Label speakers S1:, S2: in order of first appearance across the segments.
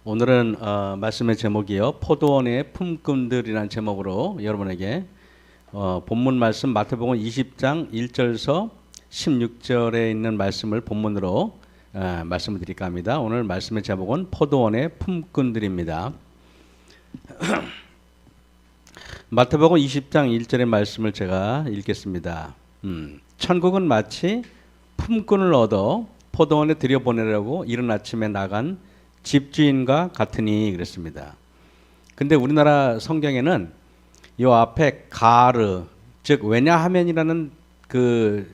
S1: 오늘은 말씀의 제목이요. 포도원의 품꾼들이라는 제목으로 여러분에게 본문 말씀 마태복음 20장 1절서 16절에 있는 말씀을 본문으로 말씀을 드릴까 합니다. 오늘 말씀의 제목은 포도원의 품꾼들입니다. 마태복음 20장 1절의 말씀을 제가 읽겠습니다. 천국은 마치 품꾼을 얻어 포도원에 들여보내려고 이른 아침에 나간 집주인과 같으니 그랬습니다. 근데 우리나라 성경에는 이 앞에 가르, 즉 왜냐하면이라는 그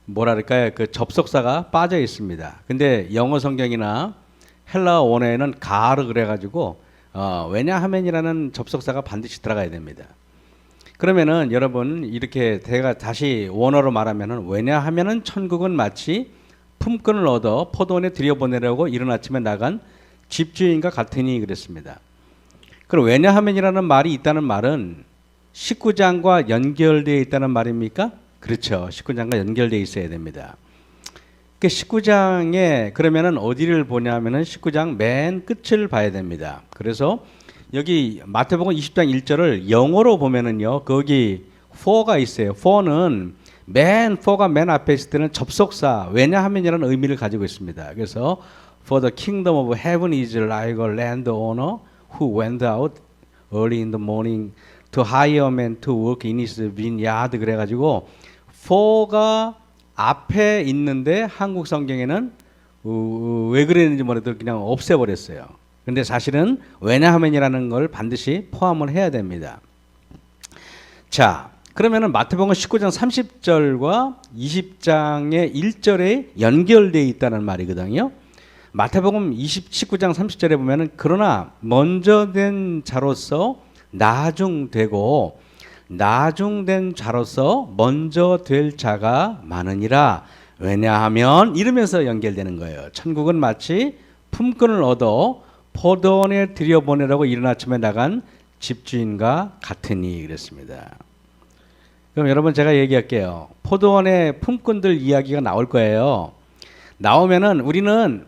S1: 뭐랄까요, 그 접속사가 빠져 있습니다. 근데 영어 성경이나 헬라어 원어에는 가르 그래가지고 왜냐하면이라는 접속사가 반드시 들어가야 됩니다. 그러면은 여러분 이렇게 제가 다시 원어로 말하면은 왜냐하면은 천국은 마치 품꾼을 얻어 포도원에 들여보내려고 이른 아침에 나간 집주인과 같으니 그랬습니다. 그럼 왜냐하면이라는 말이 있다는 말은 19장과 연결되어 있다는 말입니까? 그렇죠. 19장과 연결되어 있어야 됩니다. 그 19장에 그러면은 어디를 보냐면은 19장 맨 끝을 봐야 됩니다. 그래서 여기 마태복음 20장 1절을 영어로 보면은요, 거기 for가 있어요. for는 for가 맨 앞에 있을 때는 접속사 왜냐하면이라는 의미를 가지고 있습니다. 그래서 For the kingdom of heaven is like a landowner who went out early in the morning to hire men to work in his vineyard. 그래가지고 for가 앞에 있는데 한국 성경에는 왜 그랬는지 모르겠어도 그냥 없애버렸어요. 근데 사실은 왜냐하면이라는 걸 반드시 포함을 해야 됩니다. 자, 그러면은 마태복음 19장 30절과 20장의 1절에 연결되어 있다는 말이거든요. 마태복음 19장 30절에 보면은 그러나 먼저 된 자로서 나중되고 나중된 자로서 먼저 될 자가 많으니라. 왜냐하면 이러면서 연결되는 거예요. 천국은 마치 품꾼을 얻어 포도원에 들여보내라고 이른 아침에 나간 집주인과 같으니 그랬습니다. 그럼 여러분 제가 얘기할게요. 포도원의 품꾼들 이야기가 나올 거예요. 나오면은 우리는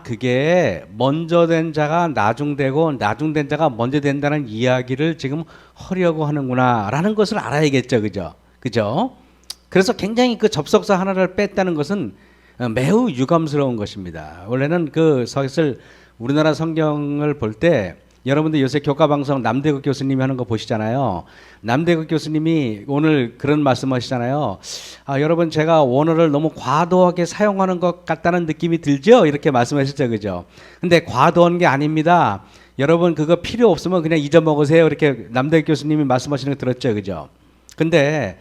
S1: 그게 먼저 된 자가 나중되고 나중된 자가 먼저 된다는 이야기를 지금 하려고 하는구나 라는 것을 알아야겠죠. 그죠? 그래서 굉장히 그 접속사 하나를 뺐다는 것은 매우 유감스러운 것입니다. 원래는 그 사실 우리나라 성경을 볼 때 여러분들 요새 교과방송 남대국 교수님이 하는 거 보시잖아요. 남대국 교수님이 오늘 그런 말씀 하시잖아요. 여러분 제가 원어를 너무 과도하게 사용하는 것 같다는 느낌이 들죠? 이렇게 말씀하셨죠. 그죠? 근데 과도한 게 아닙니다. 여러분 그거 필요 없으면 그냥 잊어먹으세요. 이렇게 남대국 교수님이 말씀하시는 거 들었죠. 그죠? 근데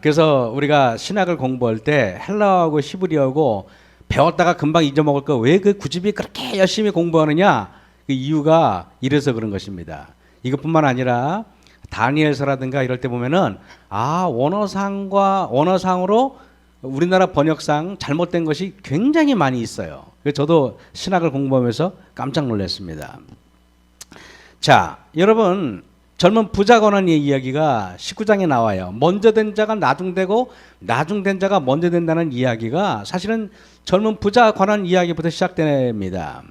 S1: 그래서 우리가 신학을 공부할 때 헬라어하고 히브리어하고 배웠다가 금방 잊어먹을 거 왜 그 구집이 그렇게 열심히 공부하느냐? 그 이유가 이래서 그런 것입니다. 이것뿐만 아니라 다니엘서라든가 이럴 때 보면은 원어상으로 우리나라 번역상 잘못된 것이 굉장히 많이 있어요. 그래서 저도 신학을 공부하면서 깜짝 놀랐습니다. 자, 여러분 젊은 부자 권한의 이야기가 19장에 나와요. 먼저 된 자가 나중되고 나중된 자가 먼저 된다는 이야기가 사실은 젊은 부자 권한 이야기부터 시작됩니다.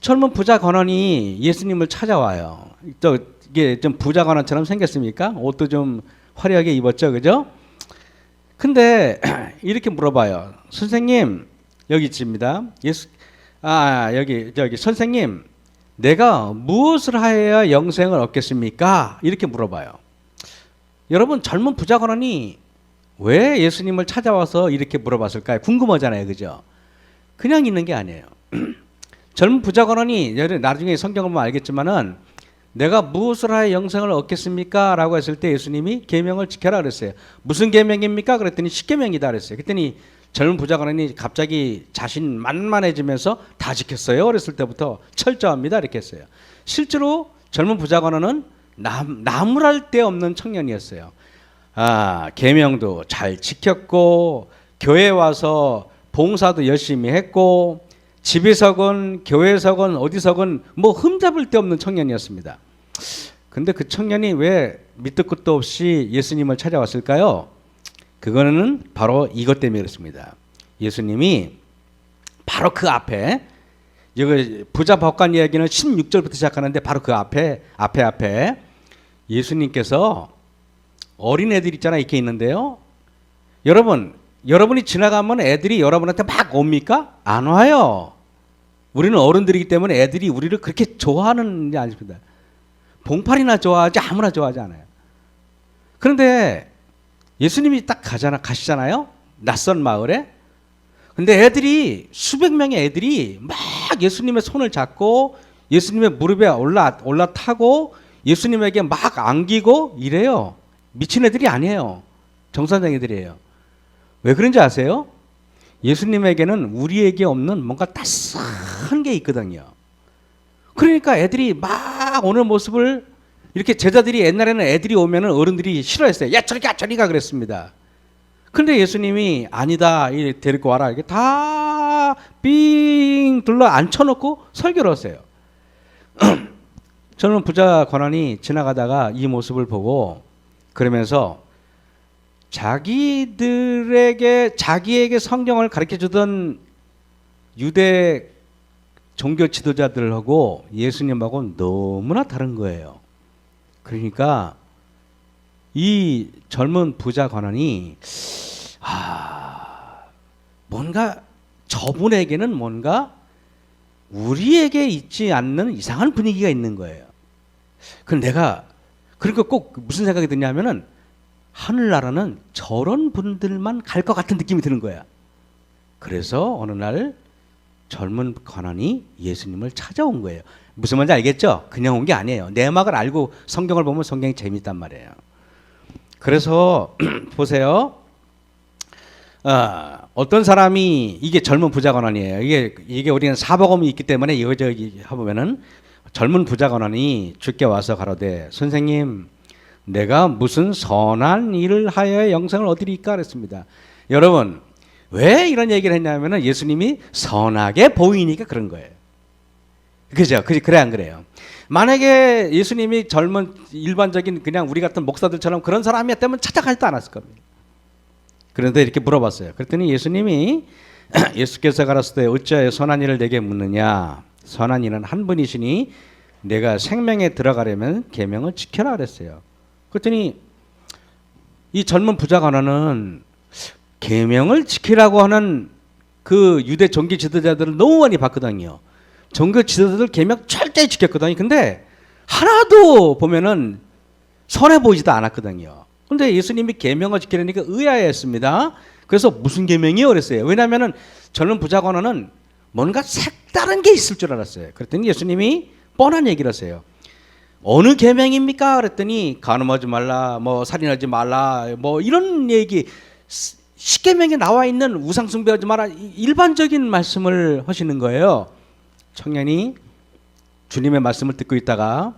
S1: 젊은 부자 관원이 예수님을 찾아와요. 또 이게 좀 부자 관원처럼 생겼습니까? 옷도 좀 화려하게 입었죠, 그죠? 근데 이렇게 물어봐요. 선생님, 여기 있습니다. 여기 선생님, 내가 무엇을 하여야 영생을 얻겠습니까? 이렇게 물어봐요. 여러분 젊은 부자 관원이 왜 예수님을 찾아와서 이렇게 물어봤을까요? 궁금하잖아요, 그죠? 그냥 있는 게 아니에요. 젊은 부자 관원이 나중에 성경을 보면 알겠지만은 내가 무엇을 하여 영생을 얻겠습니까? 라고 했을 때 예수님이 계명을 지켜라 그랬어요. 무슨 계명입니까? 그랬더니 10계명이다 그랬어요. 그랬더니 젊은 부자 관원이 갑자기 자신 만만해지면서 다 지켰어요. 그랬을 때부터 철저합니다 이렇게 했어요. 실제로 젊은 부자 관원은 나무랄 데 없는 청년이었어요. 계명도 잘 지켰고 교회 와서 봉사도 열심히 했고 집에서건 교회에서건 어디서건 뭐 흠잡을 데 없는 청년이었습니다. 근데 그 청년이 왜 밑도 끝도 없이 예수님을 찾아왔을까요? 그거는 바로 이것 때문에 그렇습니다. 예수님이 바로 그 앞에 여기 부자 법관 이야기는 16절부터 시작하는데 바로 그 앞에 예수님께서 어린애들 있잖아 이렇게 있는데요. 여러분이 지나가면 애들이 여러분한테 막 옵니까? 안 와요. 우리는 어른들이기 때문에 애들이 우리를 그렇게 좋아하는 게 아닙니다. 봉팔이나 좋아하지 아무나 좋아하지 않아요. 그런데 예수님이 딱 가시잖아요. 낯선 마을에. 근데 수백 명의 애들이 막 예수님의 손을 잡고 예수님의 무릎에 올라타고 예수님에게 막 안기고 이래요. 미친 애들이 아니에요. 정상적인 애들이에요. 왜 그런지 아세요? 예수님에게는 우리에게 없는 뭔가 따스한 게 있거든요. 그러니까 애들이 막 오는 모습을 이렇게 제자들이 옛날에는 애들이 오면 어른들이 싫어했어요. 야 저리 가 그랬습니다. 근데 예수님이 아니다 데리고 와라 이렇게 다 삥 둘러 앉혀놓고 설교를 하세요. 젊은 부자 관원이 지나가다가 이 모습을 보고 그러면서 자기에게 성경을 가르쳐주던 유대 종교 지도자들하고 예수님하고 너무나 다른 거예요. 그러니까 이 젊은 부자 관원이 뭔가 저분에게는 뭔가 우리에게 있지 않는 이상한 분위기가 있는 거예요. 그러니까 꼭 무슨 생각이 드냐면은 하늘나라는 저런 분들만 갈 것 같은 느낌이 드는 거야. 그래서 어느 날 젊은 관원이 예수님을 찾아온 거예요. 무슨 말인지 알겠죠? 그냥 온 게 아니에요. 내막을 알고 성경을 보면 성경이 재밌단 말이에요. 그래서 보세요. 어떤 사람이 이게 젊은 부자 관원이에요. 이게 우리는 사복음이 있기 때문에 여기저기 해보면은 젊은 부자 관원이 주께 와서 가로되 선생님 내가 무슨 선한 일을 하여 영생을 얻으리까 그랬습니다. 여러분 왜 이런 얘기를 했냐면은 예수님이 선하게 보이니까 그런 거예요. 그죠? 그래 안 그래요? 만약에 예수님이 젊은 일반적인 그냥 우리 같은 목사들처럼 그런 사람이었다면 찾아가지도 않았을 겁니다. 그런데 이렇게 물어봤어요. 그랬더니 예수께서 가라사대 어찌하여 선한 일을 내게 묻느냐? 선한 이는 한 분이시니 내가 생명에 들어가려면 계명을 지켜라 그랬어요. 그랬더니 이 젊은 부자 관원은 계명을 지키라고 하는 그 유대 종교 지도자들을 너무 많이 봤거든요. 종교 지도자들 계명 철저히 지켰거든요. 근데 하나도 보면은 선해 보이지도 않았거든요. 근데 예수님이 계명을 지키려니까 의아해했습니다. 그래서 무슨 계명이요? 그랬어요. 왜냐하면은 젊은 부자 관원은 뭔가 색다른 게 있을 줄 알았어요. 그랬더니 예수님이 뻔한 얘기를 하세요. 어느 계명입니까? 그랬더니 간음하지 말라, 뭐 살인하지 말라, 뭐 이런 얘기 십계명에 나와 있는 우상 숭배하지 마라 일반적인 말씀을 하시는 거예요. 청년이 주님의 말씀을 듣고 있다가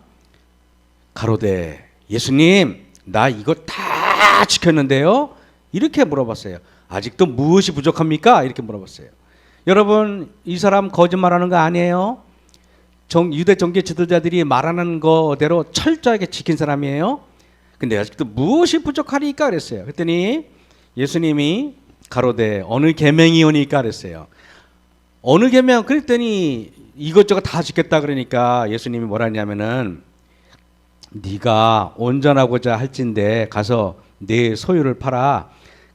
S1: 가로되 예수님 나 이거 다 지켰는데요? 이렇게 물어봤어요. 아직도 무엇이 부족합니까? 이렇게 물어봤어요. 여러분 이 사람 거짓말하는 거 아니에요? 유대 종교 지도자들이 말하는 거대로 철저하게 지킨 사람이에요. 근데 아직도 무엇이 부족하니까 그랬어요. 그랬더니 예수님이 가로되 어느 계명이오니까 그랬어요. 어느 계명? 그랬더니 이것저것 다 지켰다 그러니까 예수님이 뭐라 했냐면은 네가 온전하고자 할진대 가서 네 소유를 팔아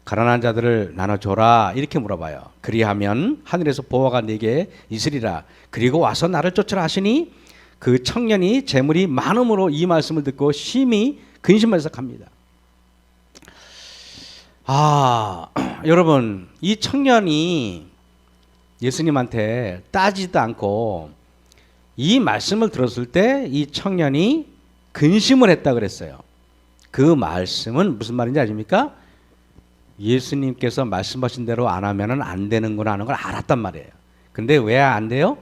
S1: 가난한 자들을 나눠줘라 이렇게 물어봐요. 그리하면 하늘에서 보화가 네게 있으리라. 그리고 와서 나를 쫓으라 하시니 그 청년이 재물이 많음으로 이 말씀을 듣고 심히 근심해서 갑니다. 여러분 이 청년이 예수님한테 따지도 않고 이 말씀을 들었을 때 이 청년이 근심을 했다 그랬어요. 그 말씀은 무슨 말인지 아십니까? 예수님께서 말씀하신 대로 안 하면 안 되는구나 하는 걸 알았단 말이에요. 근데 왜 안 돼요?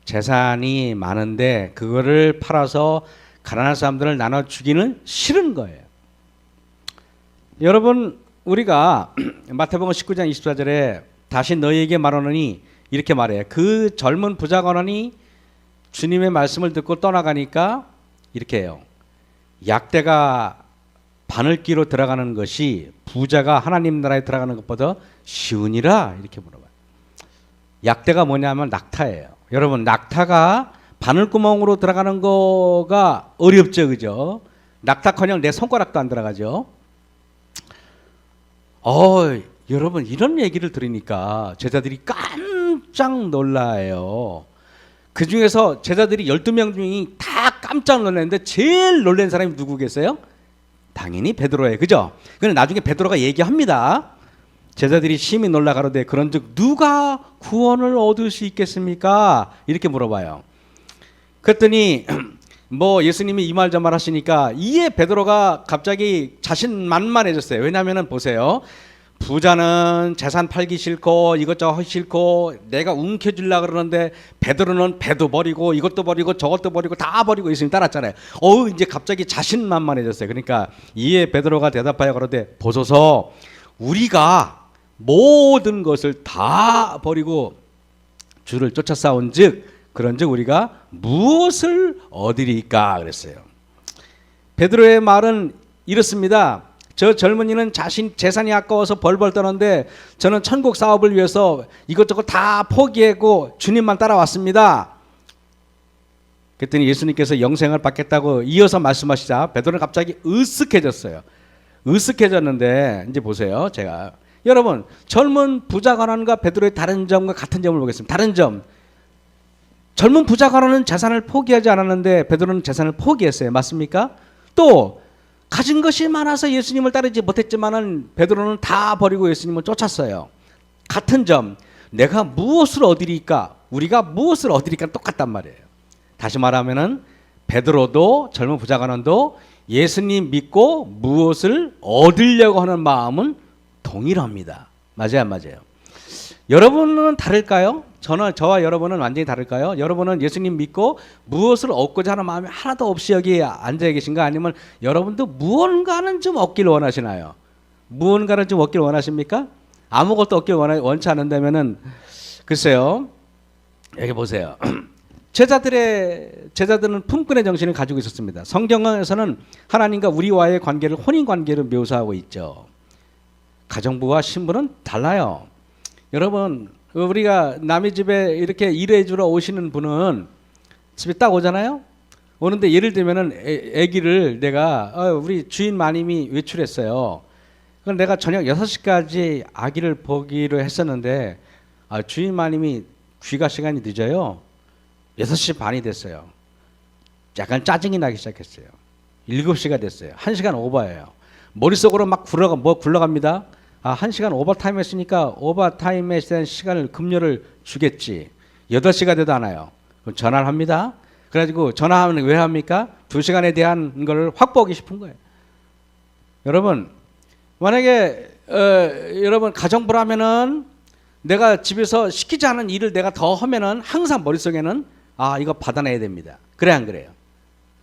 S1: 재산이 많은데 그거를 팔아서 가난한 사람들을 나눠주기는 싫은 거예요. 여러분 우리가 마태복음 19장 24절에 다시 너희에게 말하노니 이렇게 말해요. 그 젊은 부자 관원이 주님의 말씀을 듣고 떠나가니까 이렇게 해요. 약대가 바늘기로 들어가는 것이 부자가 하나님 나라에 들어가는 것보다 쉬우니라 이렇게 물어봐요. 약대가 뭐냐면 낙타예요. 여러분, 낙타가 바늘구멍으로 들어가는 거가 어렵죠, 그죠? 낙타커녕 내 손가락도 안 들어가죠. 여러분, 이런 얘기를 들으니까 제자들이 깜짝 놀라요. 그 중에서 제자들이 12명 중에 다 깜짝 놀랐는데 제일 놀란 사람이 누구 계세요? 당연히 베드로예요, 그죠? 근데 나중에 베드로가 얘기합니다. 제자들이 심히 놀라 가로되 그런즉 누가 구원을 얻을 수 있겠습니까? 이렇게 물어봐요. 그랬더니 뭐 예수님이 이 말 저 말 하시니까 이에 베드로가 갑자기 자신만만해졌어요. 왜냐하면 보세요, 부자는 재산 팔기 싫고 이것저것 하기 싫고 내가 움켜쥐려고 그러는데 베드로는 배도 버리고 이것도 버리고 저것도 버리고 다 버리고 예수님 따랐잖아요. 이제 갑자기 자신만만해졌어요. 그러니까 이에 베드로가 대답하여 가로되 보소서, 우리가 모든 것을 다 버리고 주를 쫓아 싸운즉 그런즉 우리가 무엇을 얻으리까 그랬어요. 베드로의 말은 이렇습니다. 저 젊은이는 자신 재산이 아까워서 벌벌 떠는데 저는 천국 사업을 위해서 이것저것 다 포기하고 주님만 따라왔습니다. 그랬더니 예수님께서 영생을 받겠다고 이어서 말씀하시자 베드로는 갑자기 으쓱해졌어요. 으쓱해졌는데 이제 보세요. 제가 여러분, 젊은 부자 관원과 베드로의 다른 점과 같은 점을 보겠습니다. 다른 점, 젊은 부자 관원은 재산을 포기하지 않았는데 베드로는 재산을 포기했어요. 맞습니까? 또 가진 것이 많아서 예수님을 따르지 못했지만은 베드로는 다 버리고 예수님을 쫓았어요. 같은 점, 내가 무엇을 얻으리까, 우리가 무엇을 얻으리까 똑같단 말이에요. 다시 말하면은 베드로도 젊은 부자 관원도 예수님 믿고 무엇을 얻으려고 하는 마음은 동일합니다. 맞아요, 안 맞아요? 여러분은 다를까요? 저와 여러분은 완전히 다를까요? 여러분은 예수님 믿고 무엇을 얻고자 하는 마음이 하나도 없이 여기 앉아 계신가? 아니면 여러분도 무언가는 좀 얻기를 원하시나요? 무언가는 좀 얻기를 원하십니까? 아무것도 얻기를 원치 않는다면은 글쎄요, 여기 보세요. 제자들은 품꾼의 정신을 가지고 있었습니다. 성경에서는 하나님과 우리와의 관계를 혼인 관계로 묘사하고 있죠. 가정부와 신부는 달라요. 여러분, 우리가 남의 집에 이렇게 일해 주러 오시는 분은 집에 딱 오잖아요. 오는데 예를 들면은 아기를 내가 우리 주인 마님이 외출했어요. 그럼 내가 저녁 6시까지 아기를 보기로 했었는데 주인 마님이 귀가 시간이 늦어요. 6시 반이 됐어요. 약간 짜증이 나기 시작했어요. 7시가 됐어요. 1시간 오버예요. 머릿속으로 막 굴러갑니다. 1시간 오버타임 했으니까 오버타임에 대한 시간을 급료를 주겠지. 8시가 돼도 안 와요. 그럼 전화를 합니다. 그래가지고 전화하면 왜 합니까? 2시간에 대한 걸 확보하기 싶은 거예요. 여러분, 만약에 여러분 가정부라면은 내가 집에서 시키지 않은 일을 내가 더 하면은 항상 머릿속에는 이거 받아내야 됩니다. 그래 안 그래요?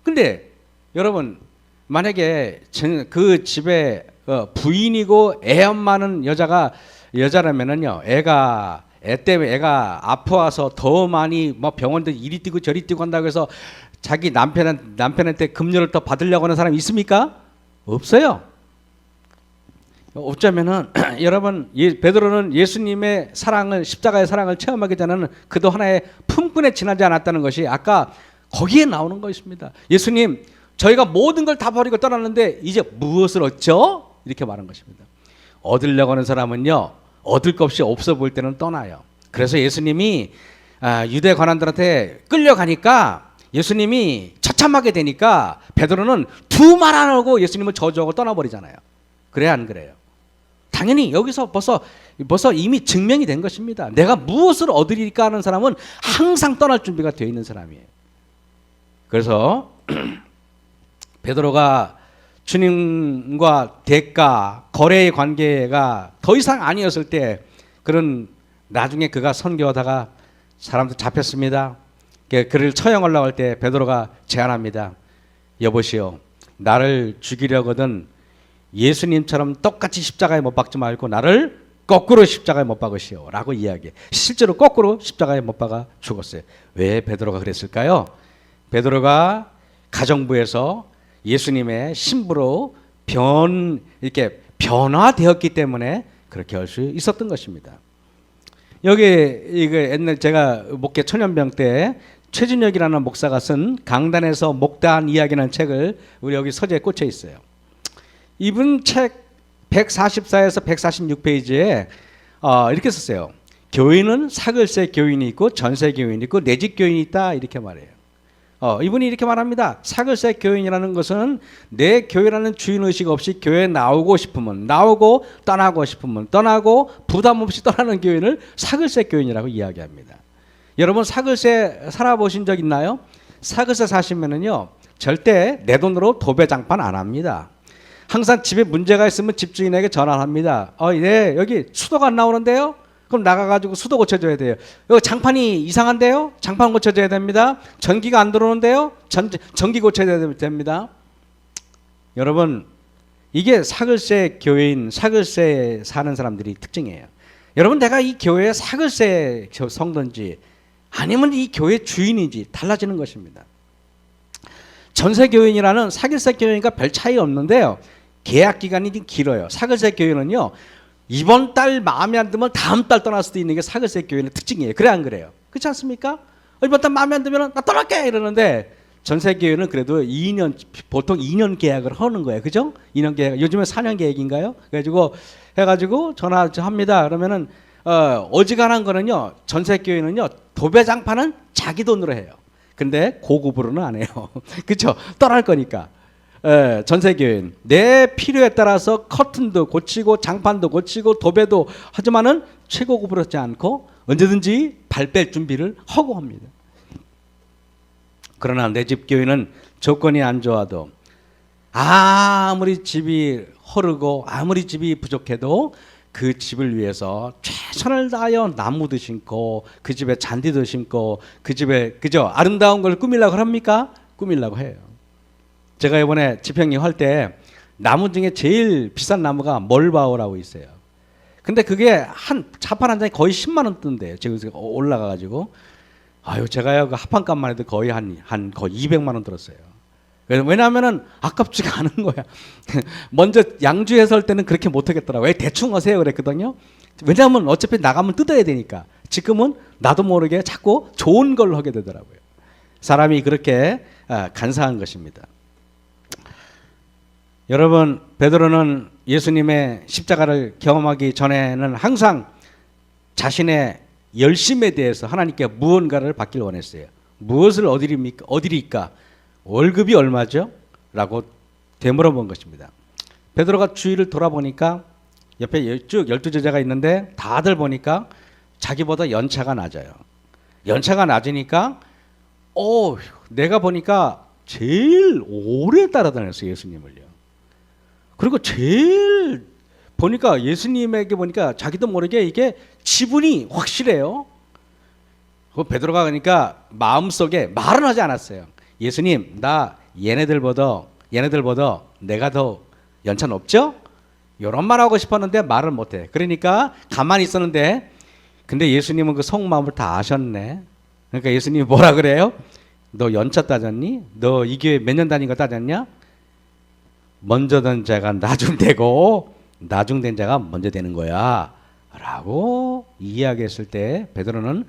S1: 근데 여러분, 만약에 그 집에 부인이고 애 엄마는 여자라면은요, 애 때문에 애가 아파와서 더 많이 병원도 이리 뛰고 저리 뛰고 한다고 해서 자기 남편한테 급료를 더 받으려고 하는 사람이 있습니까? 없어요. 없자면은 여러분, 베드로는 예수님의 사랑을, 십자가의 사랑을 체험하기 전에는 그도 하나의 품꾼에 지나지 않았다는 것이 아까 거기에 나오는 것입니다. 예수님, 저희가 모든 걸 다 버리고 떠났는데 이제 무엇을 얻죠? 이렇게 말한 것입니다. 얻으려고 하는 사람은요, 얻을 것 없이 없어 보일 때는 떠나요. 그래서 예수님이 유대 관원들한테 끌려가니까 예수님이 처참하게 되니까 베드로는 두 말 안 하고 예수님을 저주하고 떠나버리잖아요. 그래 안 그래요? 당연히 여기서 벌써 이미 증명이 된 것입니다. 내가 무엇을 얻으리까 하는 사람은 항상 떠날 준비가 되어 있는 사람이에요. 그래서 베드로가 주님과 대가, 거래의 관계가 더 이상 아니었을 때 그런 나중에 그가 선교하다가 사람들 잡혔습니다. 그를 처형하려고 할 때 베드로가 제안합니다. 여보시오, 나를 죽이려거든 예수님처럼 똑같이 십자가에 못 박지 말고 나를 거꾸로 십자가에 못 박으시오 라고 이야기해. 실제로 거꾸로 십자가에 못 박아 죽었어요. 왜 베드로가 그랬을까요? 베드로가 가정부에서 예수님의 신부로 이렇게 변화되었기 때문에 그렇게 할 수 있었던 것입니다. 여기 이거 옛날 제가 목회 초년병 때 최준혁이라는 목사가 쓴 강단에서 목단 이야기라는 책을 우리 여기 서재에 꽂혀 있어요. 이분 책 144에서 146페이지에 이렇게 썼어요. 교인은 사글세 교인이 있고 전세 교인이 있고 내 집 교인이 있다 이렇게 말해요. 이분이 이렇게 말합니다. 사글세 교인이라는 것은 내 교회라는 주인의식 없이 교회에 나오고 싶으면 나오고 떠나고 싶으면 떠나고 부담 없이 떠나는 교인을 사글세 교인이라고 이야기합니다. 여러분 사글세 살아보신 적 있나요? 사글세 사시면은요 절대 내 돈으로 도배장판 안 합니다. 항상 집에 문제가 있으면 집주인에게 전화를 합니다. 네, 여기 수도가 안 나오는데요? 그럼 나가가지고 수도 고쳐줘야 돼요. 여기 장판이 이상한데요? 장판 고쳐줘야 됩니다. 전기가 안 들어오는데요? 전기 고쳐야 됩니다. 여러분, 이게 사글세 교인, 사글세 사는 사람들이 특징이에요. 여러분, 내가 이 교회에 사글세 성도인지 아니면 이 교회 주인인지 달라지는 것입니다. 전세 교인이라는 사글세 교인과 별 차이 없는데요. 계약 기간이 좀 길어요. 사글세 교인은요. 이번 달 마음에 안 들면 다음 달 떠날 수도 있는 게 사글세 교인의 특징이에요. 그래 안 그래요? 그렇지 않습니까? 이번 달 마음에 안 들면 나 떠날게 이러는데 전세 교인은 그래도 2년 보통 2년 계약을 하는 거예요. 그죠? 2년 계약. 요즘에 4년 계약인가요? 그래가지고 해가지고 전화합니다. 그러면은 어지간한 거는요. 전세 교인은요. 도배장판은 자기 돈으로 해요. 근데 고급으로는 안 해요. 그렇죠? 떠날 거니까. 전세교인 내 필요에 따라서 커튼도 고치고 장판도 고치고 도배도 하지만은 최고급으로 하지 않고 언제든지 발 뺄 준비를 하고 합니다. 그러나 내 집 교인은 조건이 안 좋아도 아무리 집이 허르고 아무리 집이 부족해도 그 집을 위해서 최선을 다하여 나무도 심고 그 집에 잔디도 심고 그 집에 그죠 아름다운 걸 꾸미려고 합니까? 꾸미려고 해요. 제가 이번에 집행님 할 때 나무 중에 제일 비싼 나무가 멀바우라고 있어요. 근데 그게 한 자판 한 장에 거의 10만 원 뜬대요. 제가 올라가가지고 제가요 그 합판값만 해도 거의 거의 200만 원 들었어요. 왜냐하면은 아깝지가 않은 거야. 먼저 양주에서 할 때는 그렇게 못하겠더라고요. 왜 대충 하세요 그랬거든요. 왜냐하면 어차피 나가면 뜯어야 되니까. 지금은 나도 모르게 자꾸 좋은 걸로 하게 되더라고요. 사람이 그렇게 간사한 것입니다. 여러분 베드로는 예수님의 십자가를 경험하기 전에는 항상 자신의 열심에 대해서 하나님께 무언가를 받길 원했어요. 무엇을 어디리까? 월급이 얼마죠? 라고 되물어본 것입니다. 베드로가 주위를 돌아보니까 옆에 쭉 12제자가 있는데 다들 보니까 자기보다 연차가 낮아요. 연차가 낮으니까 내가 보니까 제일 오래 따라다녔어요. 예수님을요. 그리고 제일 보니까 예수님에게 보니까 자기도 모르게 이게 지분이 확실해요. 그 베드로가 그러니까 마음속에 말은 하지 않았어요. 예수님, 나 얘네들보다 내가 더 연차 높죠? 이런 말 하고 싶었는데 말을 못해. 그러니까 가만히 있었는데 근데 예수님은 그 속마음을 다 아셨네. 그러니까 예수님이 뭐라 그래요? 너 연차 따졌니? 너 이 교회 몇 년 다닌 거 따졌냐? 먼저 된 자가 나중되고 나중된 자가 먼저 되는 거야 라고 이야기했을 때 베드로는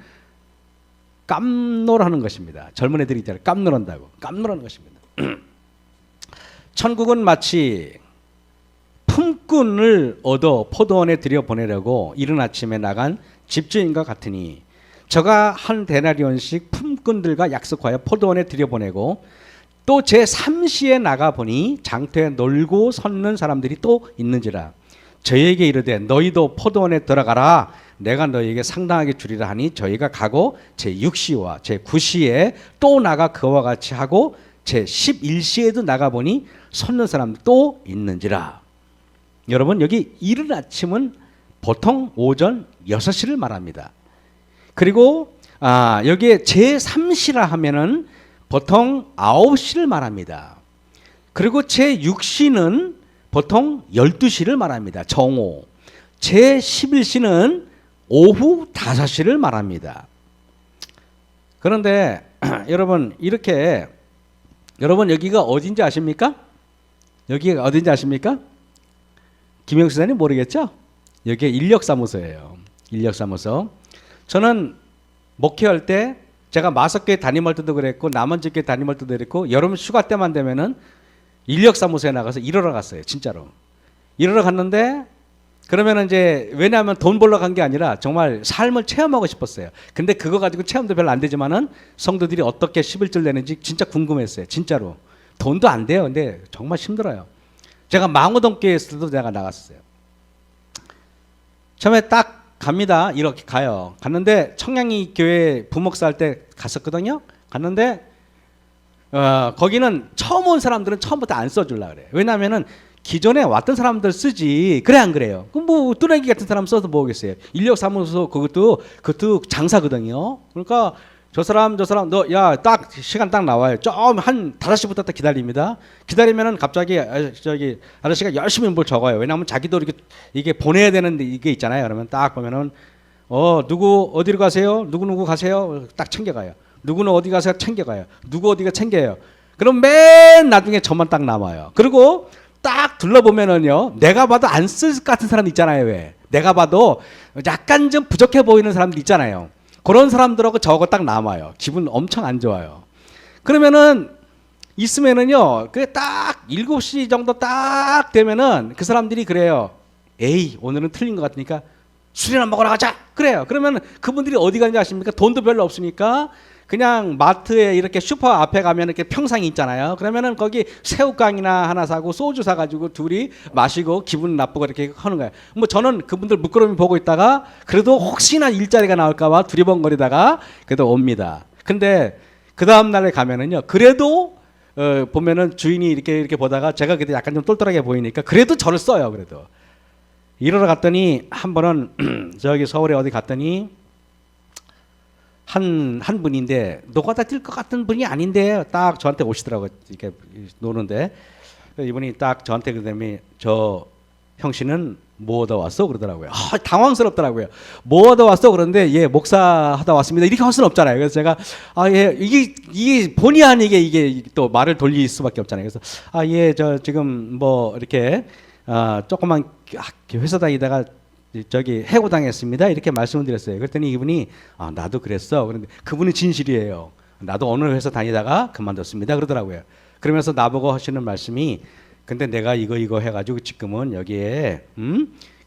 S1: 깜놀하는 것입니다. 젊은 애들이 있잖아요. 깜놀한다고. 깜놀하는 것입니다. 천국은 마치 품꾼을 얻어 포도원에 들여보내려고 이른 아침에 나간 집주인과 같으니 저가 한 데나리온씩 품꾼들과 약속하여 포도원에 들여보내고 또 제3시에 나가보니 장터에 놀고 섰는 사람들이 또 있는지라 저희에게 이르되 너희도 포도원에 들어가라 내가 너희에게 상당하게 주리라 하니 저희가 가고 제6시와 제9시에 또 나가 그와 같이 하고 제11시에도 나가보니 섰는 사람들 또 있는지라. 여러분 여기 이른 아침은 보통 오전 6시를 말합니다. 그리고 여기에 제3시라 하면은 보통 9시를 말합니다. 그리고 제6시는 보통 12시를 말합니다. 정오. 제11시는 오후 5시를 말합니다. 그런데 여러분 여기가 어딘지 아십니까? 여기가 어딘지 아십니까? 김영수 사님 모르겠죠? 여기가 인력사무소예요. 인력사무소. 저는 목회할 때 제가 마석교회 담임할 때도 그랬고 남원지교회 담임할 때도 그랬고 여름 휴가 때만 되면은 인력사무소에 나가서 일하러 갔어요. 진짜로. 일하러 갔는데 그러면 이제 왜냐하면 돈 벌러 간 게 아니라 정말 삶을 체험하고 싶었어요. 근데 그거 가지고 체험도 별로 안 되지만은 성도들이 어떻게 11절 내는지 진짜 궁금했어요. 진짜로. 돈도 안 돼요. 근데 정말 힘들어요. 제가 망우동교회에서도 내가 나갔어요. 처음에 딱 갑니다. 이렇게 가요. 갔는데 청량리 교회 부목사 할 때 갔었거든요. 갔는데 거기는 처음 온 사람들은 처음부터 안 써주려고 그래요. 왜냐하면은 기존에 왔던 사람들 쓰지. 그래 안 그래요? 그럼 뭐 뚜레기 같은 사람 써도 뭐겠어요? 인력사무소 그것도 장사거든요. 그러니까 저 사람 너 야 딱 시간 딱 나와요. 좀 한 5시부터 딱 기다립니다. 기다리면은 갑자기 저기 아저씨가 열심히 뭘 적어요. 왜냐하면 자기도 이게 보내야 되는 이게 있잖아요. 그러면 딱 보면은 누구 어디로 가세요? 누구 가세요? 딱 챙겨가요. 누구는 어디 가세요? 챙겨가요. 누구 어디가 챙겨요. 그럼 맨 나중에 저만 딱 남아요. 그리고 딱 둘러보면은요, 내가 봐도 안 쓸 것 같은 사람 있잖아요. 왜? 내가 봐도 약간 좀 부족해 보이는 사람들 있잖아요. 그런 사람들하고 저거 딱 남아요. 기분 엄청 안 좋아요. 그러면은 있으면은요, 그게 딱 7시 정도 딱 되면은 그 사람들이 그래요. 에이, 오늘은 틀린 것 같으니까 술이나 먹으러 가자. 그래요. 그러면 그분들이 어디 가는지 아십니까? 돈도 별로 없으니까 그냥 마트에 이렇게 슈퍼 앞에 가면 이렇게 평상이 있잖아요. 그러면은 거기 새우깡이나 하나 사고 소주 사가지고 둘이 마시고 기분 나쁘고 이렇게 하는 거예요. 뭐 저는 그분들 부끄러움이 보고 있다가 그래도 혹시나 일자리가 나올까봐 두리번거리다가 그래도 옵니다. 근데 그 다음 날에 가면은요, 그래도 보면은 주인이 이렇게 보다가 제가 그때 약간 좀 똘똘하게 보이니까 그래도 저를 써요. 그래도 이러러 갔더니 한 번은 저기 서울에 어디 갔더니 한 분인데 노가다 뛸 것 같은 분이 아닌데 딱 저한테 오시더라고요. 이렇게 노는데 이분이 딱 저한테 그다음에 저 형씨는 뭐 하다 왔어? 그러더라고요. 당황스럽더라고요. 뭐 하다 왔어? 그런데 예, 목사 하다 왔습니다. 이렇게 할 수는 없잖아요. 그래서 제가 예, 이게 본의 아니게 이게 또 말을 돌릴 수밖에 없잖아요. 그래서 예, 저 지금 뭐 이렇게 조그만 회사 다니다가 저기 해고당했습니다. 이렇게 말씀을 드렸어요. 그랬더니 이분이 나도 그랬어. 그런데 그분이 진실이에요. 나도 어느 회사 다니다가 그만뒀습니다. 그러더라고요. 그러면서 나보고 하시는 말씀이 근데 내가 이거 해가지고 지금은 여기에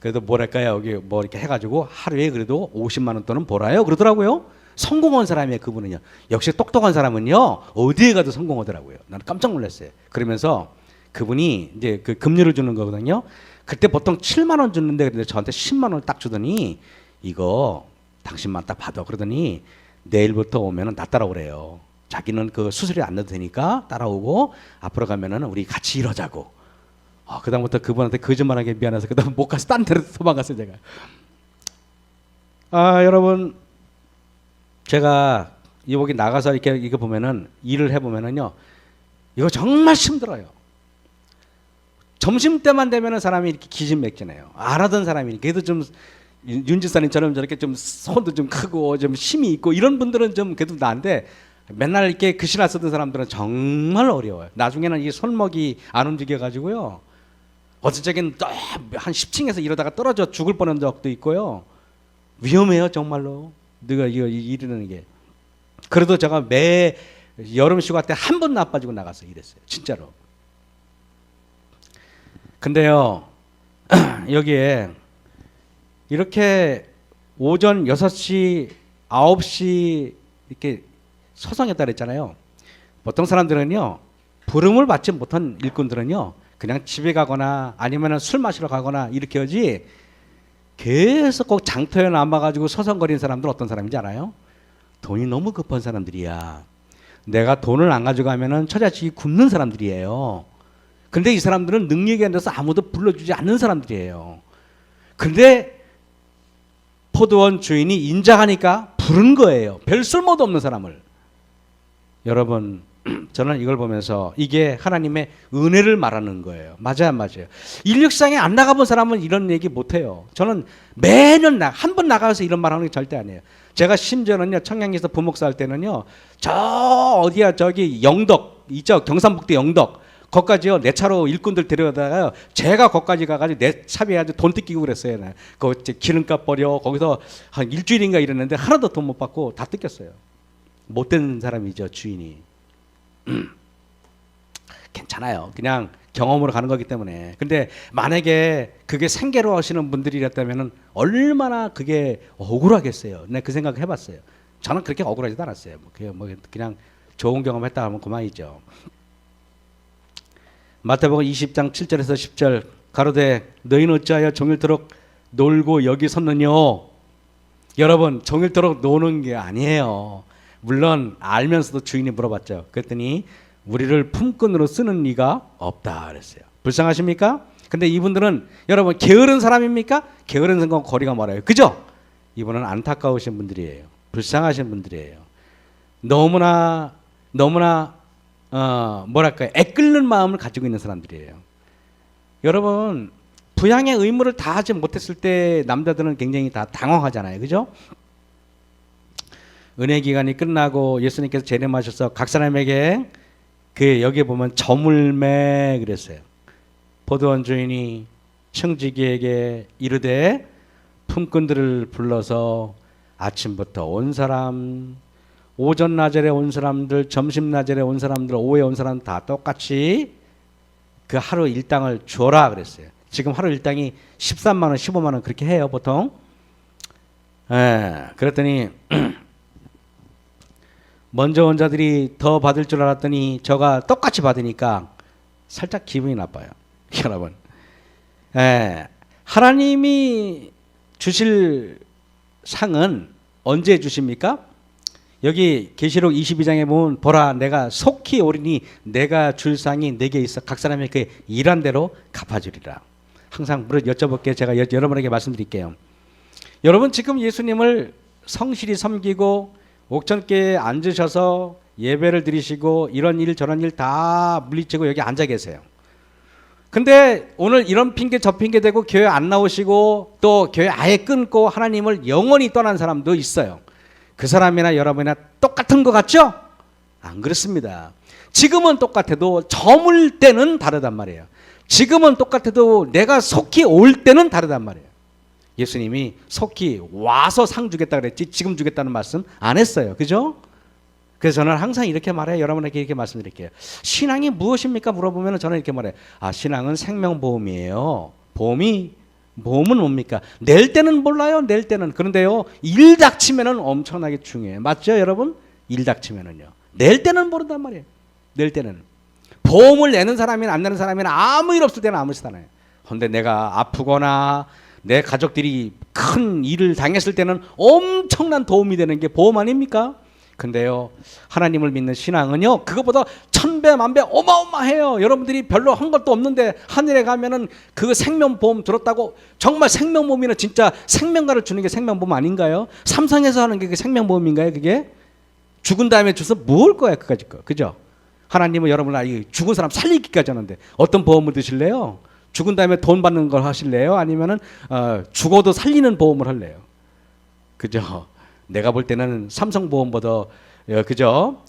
S1: 그래도 뭐랄까요 여기 뭐 이렇게 해가지고 하루에 그래도 50만 원 돈은 벌어요. 그러더라고요. 성공한 사람이에요. 그분은요. 역시 똑똑한 사람은요 어디에 가도 성공하더라고요. 나는 깜짝 놀랐어요. 그러면서 그분이 이제 그 급료를 주는 거거든요. 그때 보통 7만 원 줬는데 근데 저한테 10만 원을 딱 주더니 이거 당신만 딱 받아. 그러더니 내일부터 오면은 나 따라오래요. 자기는 그 수술이 안 나도 되니까 따라오고 앞으로 가면은 우리 같이 일하자고. 그다음부터 그분한테 거짓말하게 미안해서 그다음 못 가서 딴 데로 도망갔어요. 제가. 여러분 제가 여기 나가서 이렇게 이거 보면은 일을 해보면은요 이거 정말 힘들어요. 점심 때만 되면은 사람이 이렇게 기진맥진해요. 안 하던 사람이 그래도 좀 윤지사님처럼 저렇게 좀 손도 좀 크고 좀 힘이 있고 이런 분들은 좀 그래도 나은데 맨날 이렇게 글씨나 쓰던 사람들은 정말 어려워요. 나중에는 이 손목이 안 움직여 가지고요. 어떤 적에는 한 10층에서 이러다가 떨어져 죽을 뻔한 적도 있고요. 위험해요, 정말로. 네가 이거 이러는 게. 그래도 제가 매 여름 휴가 때 한 번 나빠지고 나가서 일했어요. 진짜로. 근데요, 여기에 이렇게 오전 6시, 9시 이렇게 소송했다 그랬잖아요. 보통 사람들은요, 부름을 받지 못한 일꾼들은요, 그냥 집에 가거나 아니면 술 마시러 가거나 이렇게 하지 계속 꼭 장터에 남아가지고 서성거리는 사람들 어떤 사람인지 알아요? 돈이 너무 급한 사람들이야. 내가 돈을 안 가져가면은 처자식이 굶는 사람들이에요. 근데 이 사람들은 능력이 안 돼서 아무도 불러주지 않는 사람들이에요. 근데 포도원 주인이 인정하니까 부른 거예요. 별 쓸모도 없는 사람을. 여러분, 저는 이걸 보면서 이게 하나님의 은혜를 말하는 거예요. 맞아요, 맞아요. 인력시장에 안 나가본 사람은 이런 얘기 못해요. 저는 매년 한 번 나가서 이런 말하는 게 절대 아니에요. 제가 심지어는요, 청량리에서 부목사 할 때는요, 저 어디야 저기 영덕, 이쪽 경상북도 영덕 거기까지요 내 차로 일꾼들 데려다가 제가 거기까지 가가지고 내 차비에 아주 돈 뜯기고 그랬어요. 그 기름값 버려 거기서 한 일주일인가 이랬는데 하나도 돈 못 받고 다 뜯겼어요. 못된 사람이죠 주인이. 괜찮아요. 그냥 경험으로 가는 거기 때문에. 근데 만약에 그게 생계로 하시는 분들이랬다면 얼마나 그게 억울하겠어요. 내가 그 생각을 해봤어요. 저는 그렇게 억울하지도 않았어요. 그냥 좋은 경험했다 하면 그만이죠. 마태복음 20장 7절에서 10절 가로되 너희는 어찌하여 종일토록 놀고 여기 섰느뇨. 여러분 종일토록 노는 게 아니에요. 물론 알면서도 주인이 물어봤죠. 그랬더니 우리를 품꾼으로 쓰는 이가 없다 그랬어요. 불쌍하십니까? 근데 이분들은 여러분 게으른 사람입니까? 게으른 생각 거리가 멀어요. 그죠? 이분은 안타까우신 분들이에요. 불쌍하신 분들이에요. 너무나 뭐랄까요? 애끓는 마음을 가지고 있는 사람들이에요. 여러분 부양의 의무를 다 하지 못했을 때 남자들은 굉장히 다 당황하잖아요. 그죠? 은혜 기간이 끝나고 예수님께서 재림하셔서 각 사람에게 그 여기 보면 저물매 그랬어요. 포도원 주인이 청지기에게 이르되 품꾼들을 불러서 아침부터 온 사람, 오전 나절에 온 사람들, 점심 나절에 온 사람들, 오후에 온 사람 다 똑같이 그 하루 일당을 줘라 그랬어요. 지금 하루 일당이 13만 원, 15만 원 그렇게 해요 보통. 그랬더니 먼저 온 자들이 더 받을 줄 알았더니 저가 똑같이 받으니까 살짝 기분이 나빠요. 여러분, 하나님이 주실 상은 언제 주십니까? 여기 계시록 22장에 보면 보라 내가 속히 오리니 내가 줄 상이 내게 있어 각 사람이 그 일한 대로 갚아주리라. 항상 여쭤볼게요. 제가 여러분에게 말씀드릴게요. 여러분 지금 예수님을 성실히 섬기고 옥천교회에 앉으셔서 예배를 드리시고 이런 일 저런 일 다 물리치고 여기 앉아 계세요. 근데 오늘 이런 핑계 저 핑계 대고 교회 안 나오시고 또 교회 아예 끊고 하나님을 영원히 떠난 사람도 있어요. 그 사람이나 여러분이나 똑같은 것 같죠? 안 그렇습니다. 지금은 똑같아도 저물 때는 다르단 말이에요. 지금은 똑같아도 내가 속히 올 때는 다르단 말이에요. 예수님이 속히 와서 상 주겠다 그랬지 지금 주겠다는 말씀 안 했어요. 그죠? 그래서 저는 항상 이렇게 말해요. 여러분에게 이렇게 말씀드릴게요. 신앙이 무엇입니까? 물어보면 저는 이렇게 말해요. 신앙은 생명보험이에요. 보험은 뭡니까? 낼 때는 몰라요. 낼 때는. 그런데요. 일 닥치면은 엄청나게 중요해요. 맞죠 여러분? 일 닥치면은요. 낼 때는 모른단 말이에요. 낼 때는. 보험을 내는 사람이나 안 내는 사람이나 아무 일 없을 때는 아무렇지도 않아요. 그런데 내가 아프거나 내 가족들이 큰 일을 당했을 때는 엄청난 도움이 되는 게 보험 아닙니까? 근데요 하나님을 믿는 신앙은요 그것보다 천배 만배 어마어마해요. 여러분들이 별로 한 것도 없는데 하늘에 가면은 그 생명보험 들었다고 정말 생명보험이나 진짜 생명가를 주는 게 생명보험 아닌가요? 삼성에서 하는 게 생명보험인가요? 그게 죽은 다음에 줘서 뭘 거야 그까짓 거. 그죠? 하나님은 여러분을 죽은 사람 살리기까지 하는데 어떤 보험을 드실래요? 죽은 다음에 돈 받는 걸 하실래요? 아니면은 죽어도 살리는 보험을 할래요? 그죠? 내가 볼 때는 삼성보험보다 그죠?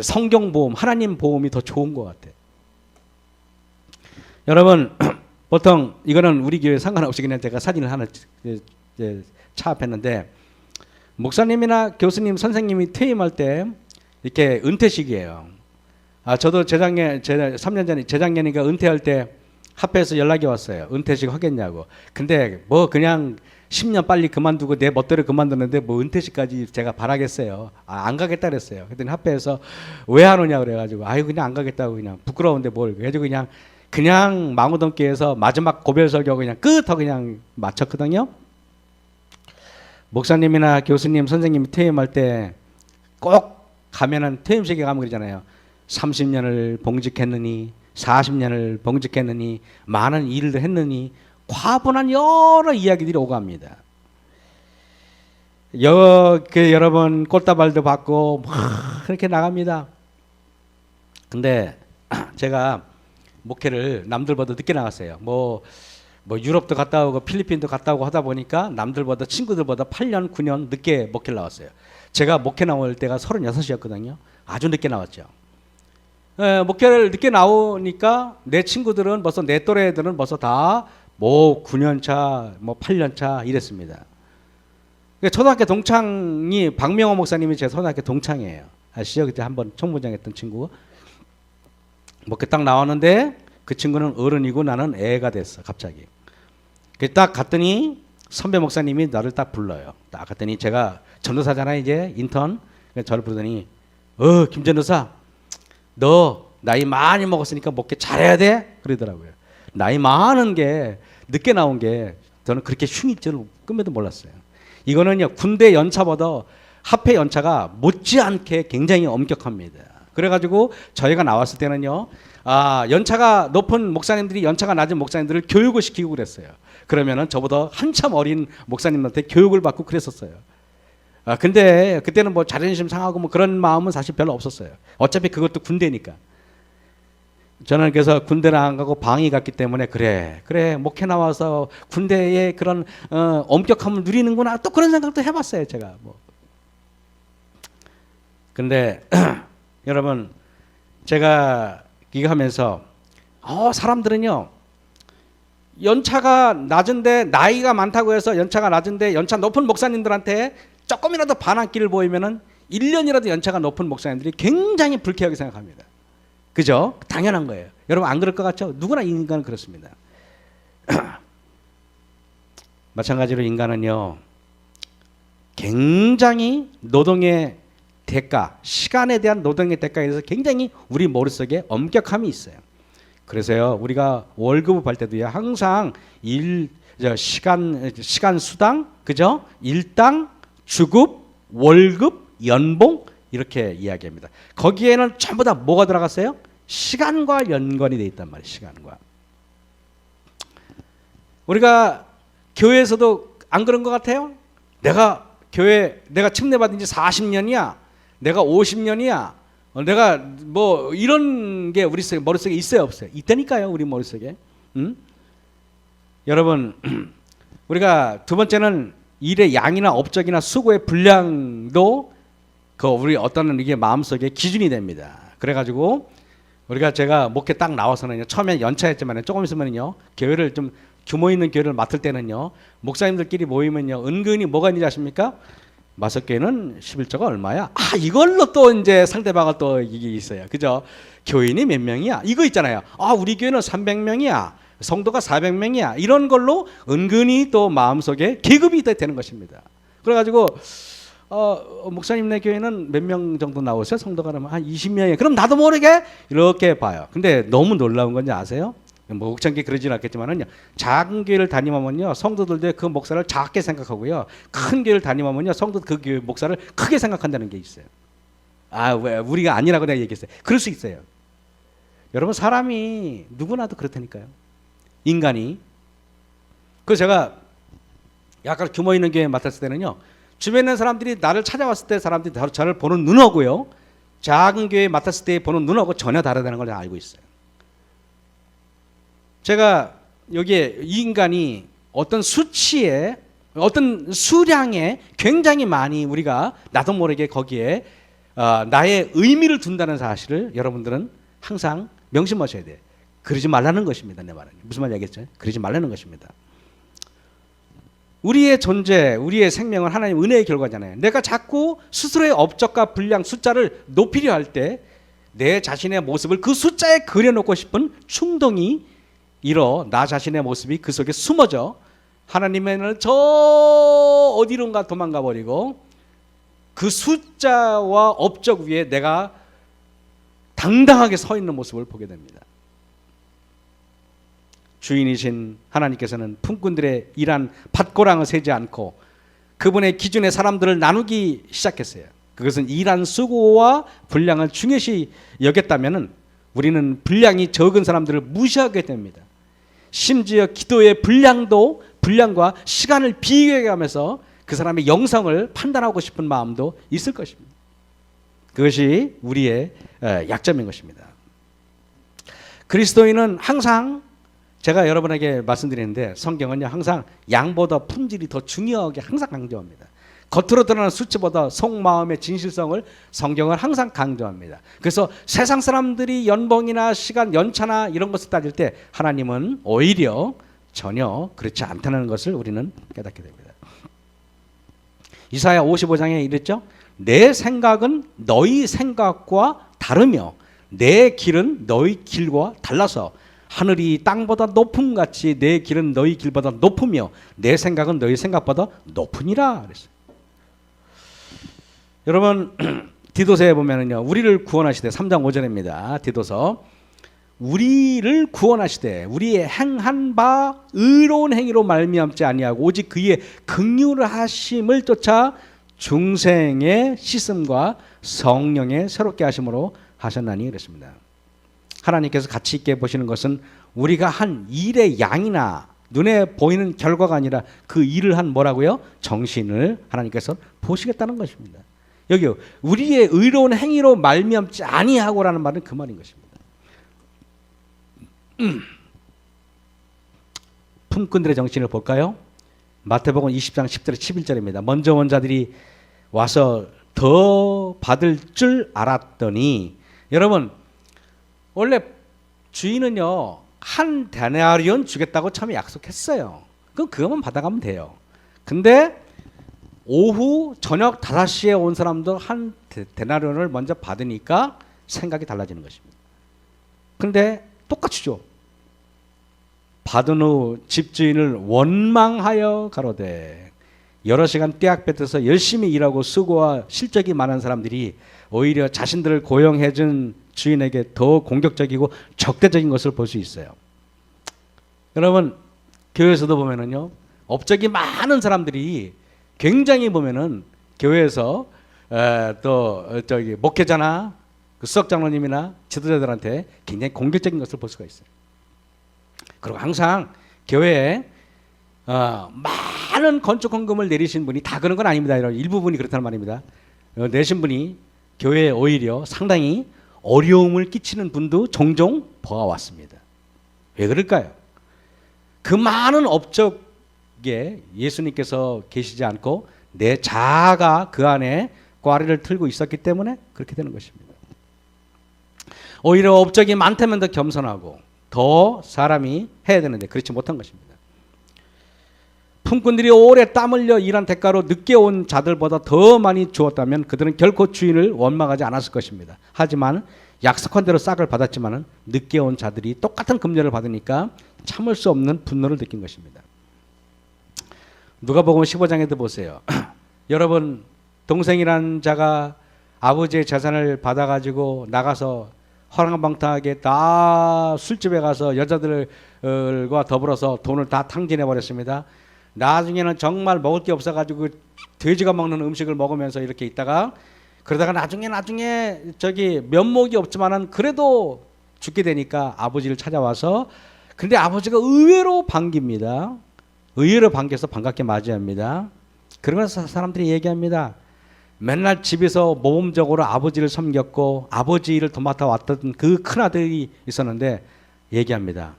S1: 성경보험, 하나님 보험이 더 좋은 것 같아요. 여러분 보통 이거는 우리 교회 상관없이 그냥 제가 사진을 하나 차압했는데 목사님이나 교수님, 선생님이 퇴임할 때 이렇게 은퇴식이에요. 저도 재작년 3년 전에 재작년인가 은퇴할 때 합회에서 연락이 왔어요. 은퇴식 하겠냐고. 근데 뭐 그냥 10년 빨리 그만두고 내 멋대로 그만두는데 뭐 은퇴식까지 제가 바라겠어요. 안 가겠다 그랬어요. 그랬더니 합회에서 왜 안 오냐 그래가지고 그냥 안 가겠다고 그냥 부끄러운데 뭘 그래가지고 그냥 망우동교에서 마지막 고별 설교하고 그냥 끝하고 그냥 마쳤거든요. 목사님이나 교수님, 선생님이 퇴임할 때 꼭 가면은 퇴임식에 가면 그러잖아요. 30년을 봉직했느니 40년을 봉직했느니 많은 일을 했느니 과분한 여러 이야기들이 오고 합니다. 여러분 꽃다발도 받고 막 그렇게 나갑니다. 근데 제가 목회를 남들보다 늦게 나갔어요. 뭐 유럽도 갔다 오고 필리핀도 갔다 오고 하다 보니까 남들보다 친구들보다 8년 9년 늦게 목회를 나왔어요. 제가 목회 나올 때가 36이었거든요. 아주 늦게 나왔죠. 목회를 늦게 나오니까 내 친구들은 벌써 내 또래 애들은 벌써 다 뭐 9년 차, 뭐 8년 차 이랬습니다. 초등학교 동창이 박명호 목사님이 제 초등학교 동창이에요. 아시죠? 그때 한번 총무장 했던 친구. 목회 딱 나왔는데 그 친구는 어른이고 나는 애가 됐어 갑자기. 딱 갔더니 선배 목사님이 나를 딱 불러요. 딱 갔더니 제가 전도사잖아요 이제 인턴. 저를 부르더니 김 전도사 너 나이 많이 먹었으니까 목회 잘해야 돼 그러더라고요. 나이 많은 게 늦게 나온 게 저는 그렇게 흉이 줄 꿈에도 몰랐어요. 이거는요 군대 연차보다 합회 연차가 못지않게 굉장히 엄격합니다. 그래가지고 저희가 나왔을 때는요 연차가 높은 목사님들이 연차가 낮은 목사님들을 교육을 시키고 그랬어요. 그러면은 저보다 한참 어린 목사님한테 교육을 받고 그랬었어요. 근데 그때는 뭐 자존심 상하고 뭐 그런 마음은 사실 별로 없었어요. 어차피 그것도 군대니까. 저는 그래서 군대를 안 가고 방위 갔기 때문에 그래 목회 나와서 군대의 그런 엄격함을 누리는구나 또 그런 생각도 해봤어요 제가. 뭐. 근데 여러분 제가 이거 하면서 사람들은요 연차가 낮은데 나이가 많다고 해서 연차가 낮은데 연차 높은 목사님들한테 조금이라도 반항기를 보이면은 1년이라도 연차가 높은 목사님들이 굉장히 불쾌하게 생각합니다. 그죠? 당연한 거예요. 여러분 안 그럴 것 같죠? 누구나 인간은 그렇습니다. 마찬가지로 인간은요 굉장히 노동의 대가, 시간에 대한 노동의 대가에 대해서 굉장히 우리 머릿속에 엄격함이 있어요. 그래서요 우리가 월급을 받을 때도요 항상 시간 수당, 그죠? 일당, 주급, 월급, 연봉 이렇게 이야기합니다. 거기에는 전부 다 뭐가 들어갔어요? 시간과 연관이 돼 있단 말이에요. 시간과. 우리가 교회에서도 안 그런 것 같아요? 내가 침례 받은 지 40년이야. 내가 50년이야. 내가 뭐 이런 게 우리 머릿속에 있어요, 없어요? 있다니까요, 우리 머릿속에. 여러분, 우리가 두 번째는 일의 양이나 업적이나 수고의 분량도 우리 어떤 이게 마음속에 기준이 됩니다. 그래가지고 제가 목회 딱 나와서는요, 처음에 연차했지만 조금 있으면요, 교회를 좀 규모 있는 교회를 맡을 때는요, 목사님들끼리 모이면요, 은근히 뭐가 있는지 아십니까? 마석교회는 11조가 얼마야? 이걸로 또 이제 상대방을 또 이게 있어요. 그죠? 교인이 몇 명이야? 이거 있잖아요. 우리 교회는 300명이야. 성도가 400명이야. 이런 걸로 은근히 또 마음속에 계급이 되는 것입니다. 그래가지고 목사님네 교회는 몇 명 정도 나오세요? 성도가 그러면 한 20명이에요. 그럼 나도 모르게 이렇게 봐요. 근데 너무 놀라운 건지 아세요? 뭐 옥천교회 그러지는 않겠지만은요, 작은 교회를 다니면요 성도들도 그 목사를 작게 생각하고요, 큰 교회를 다니면요 성도들 그 교회 목사를 크게 생각한다는 게 있어요. 왜 우리가 아니라고 내가 얘기했어요. 그럴 수 있어요. 여러분 사람이 누구나도 그렇다니까요. 인간이. 그래서 제가 약간 규모 있는 교회 맡았을 때는요, 주변에 있는 사람들이 나를 찾아왔을 때 사람들이 저를 보는 눈하고요, 작은 교회 맡았을 때 보는 눈하고 전혀 다르다는 걸 알고 있어요. 제가 여기에 이 인간이 어떤 수치에 어떤 수량에 굉장히 많이 우리가 나도 모르게 거기에 나의 의미를 둔다는 사실을 여러분들은 항상 명심하셔야 돼요. 그러지 말라는 것입니다. 내 말은 무슨 말 얘기했죠? 그러지 말라는 것입니다. 우리의 존재, 우리의 생명은 하나님 은혜의 결과잖아요. 내가 자꾸 스스로의 업적과 분량, 숫자를 높이려 할 때 내 자신의 모습을 그 숫자에 그려놓고 싶은 충동이 나 자신의 모습이 그 속에 숨어져 하나님의 저 어디론가 도망가 버리고 그 숫자와 업적 위에 내가 당당하게 서 있는 모습을 보게 됩니다. 주인이신 하나님께서는 품꾼들의 일한 밭고랑을 세지 않고 그분의 기준의 사람들을 나누기 시작했어요. 그것은 일한 수고와 분량을 중요시 여겼다면 우리는 분량이 적은 사람들을 무시하게 됩니다. 심지어 기도의 분량과 시간을 비교해가면서 그 사람의 영성을 판단하고 싶은 마음도 있을 것입니다. 그것이 우리의 약점인 것입니다. 그리스도인은 항상, 제가 여러분에게 말씀드리는데 성경은요 항상 양보다 품질이 더 중요하게 항상 강조합니다. 겉으로 드러나는 수치보다 속마음의 진실성을 성경은 항상 강조합니다. 그래서 세상 사람들이 연봉이나 시간, 연차나 이런 것을 따질 때 하나님은 오히려 전혀 그렇지 않다는 것을 우리는 깨닫게 됩니다. 이사야 55장에 이랬죠. 내 생각은 너희 생각과 다르며 내 길은 너희 길과 달라서 하늘이 땅보다 높음같이 내 길은 너희 길보다 높으며 내 생각은 너희 생각보다 높으니라 그랬어요. 여러분 디도서에 보면은요, 우리를 구원하시되 3장 5절입니다. 디도서 우리를 구원하시되 우리의 행한 바 의로운 행위로 말미암지 아니하고 오직 그의 긍휼하심을 쫓아 중생의 씻음과 성령의 새롭게 하심으로 하셨나니 그랬습니다. 하나님께서 가치 있게 보시는 것은 우리가 한 일의 양이나 눈에 보이는 결과가 아니라 그 일을 한 뭐라고요? 정신을 하나님께서 보시겠다는 것입니다. 여기요, 우리의 의로운 행위로 말미암지 아니하고라는 말은 그 말인 것입니다. 품꾼들의 정신을 볼까요? 마태복음 20장 10절에 11절입니다. 먼저 온 자들이 와서 더 받을 줄 알았더니, 여러분 원래 주인은요 한 데나리온 주겠다고 처음에 약속했어요. 그럼 그것만 받아가면 돼요. 근데 오후 저녁 5시에 온 사람도 한 데나리온을 먼저 받으니까 생각이 달라지는 것입니다. 근데 똑같이 줘. 받은 후 집주인을 원망하여 가로되, 여러 시간 떼약 뱉어서 열심히 일하고 수고와 실적이 많은 사람들이 오히려 자신들을 고용해준 주인에게 더 공격적이고 적대적인 것을 볼 수 있어요. 여러분 교회에서도 보면은요, 업적이 많은 사람들이 굉장히 보면은 교회에서 또 저기 목회자나 그 수석장로님이나 지도자들한테 굉장히 공격적인 것을 볼 수가 있어요. 그리고 항상 교회에 많은 건축 헌금을 내리신 분이 다 그런 건 아닙니다. 일부분이 그렇다는 말입니다. 내신 분이 교회에 오히려 상당히 어려움을 끼치는 분도 종종 보아왔습니다. 왜 그럴까요? 그 많은 업적에 예수님께서 계시지 않고 내 자아가 그 안에 꽈리를 틀고 있었기 때문에 그렇게 되는 것입니다. 오히려 업적이 많다면 더 겸손하고 더 사람이 해야 되는데 그렇지 못한 것입니다. 품꾼들이 오래 땀 흘려 일한 대가로 늦게 온 자들보다 더 많이 주었다면 그들은 결코 주인을 원망하지 않았을 것입니다. 하지만 약속한 대로 싹을 받았지만 늦게 온 자들이 똑같은 금전을 받으니까 참을 수 없는 분노를 느낀 것입니다. 누가복음 15장에도 보세요. 여러분 동생이란 자가 아버지의 재산을 받아가지고 나가서 허랑방탕하게 다 술집에 가서 여자들과 더불어서 돈을 다 탕진해 버렸습니다. 나중에는 정말 먹을 게 없어가지고 돼지가 먹는 음식을 먹으면서 이렇게 있다가 그러다가 나중에 저기 면목이 없지만은 그래도 죽게 되니까 아버지를 찾아와서, 근데 아버지가 의외로 반깁니다. 의외로 반겨서 반갑게 맞이합니다. 그러면서 사람들이 얘기합니다. 맨날 집에서 모범적으로 아버지를 섬겼고 아버지 일을 도맡아 왔던 그 큰아들이 있었는데 얘기합니다.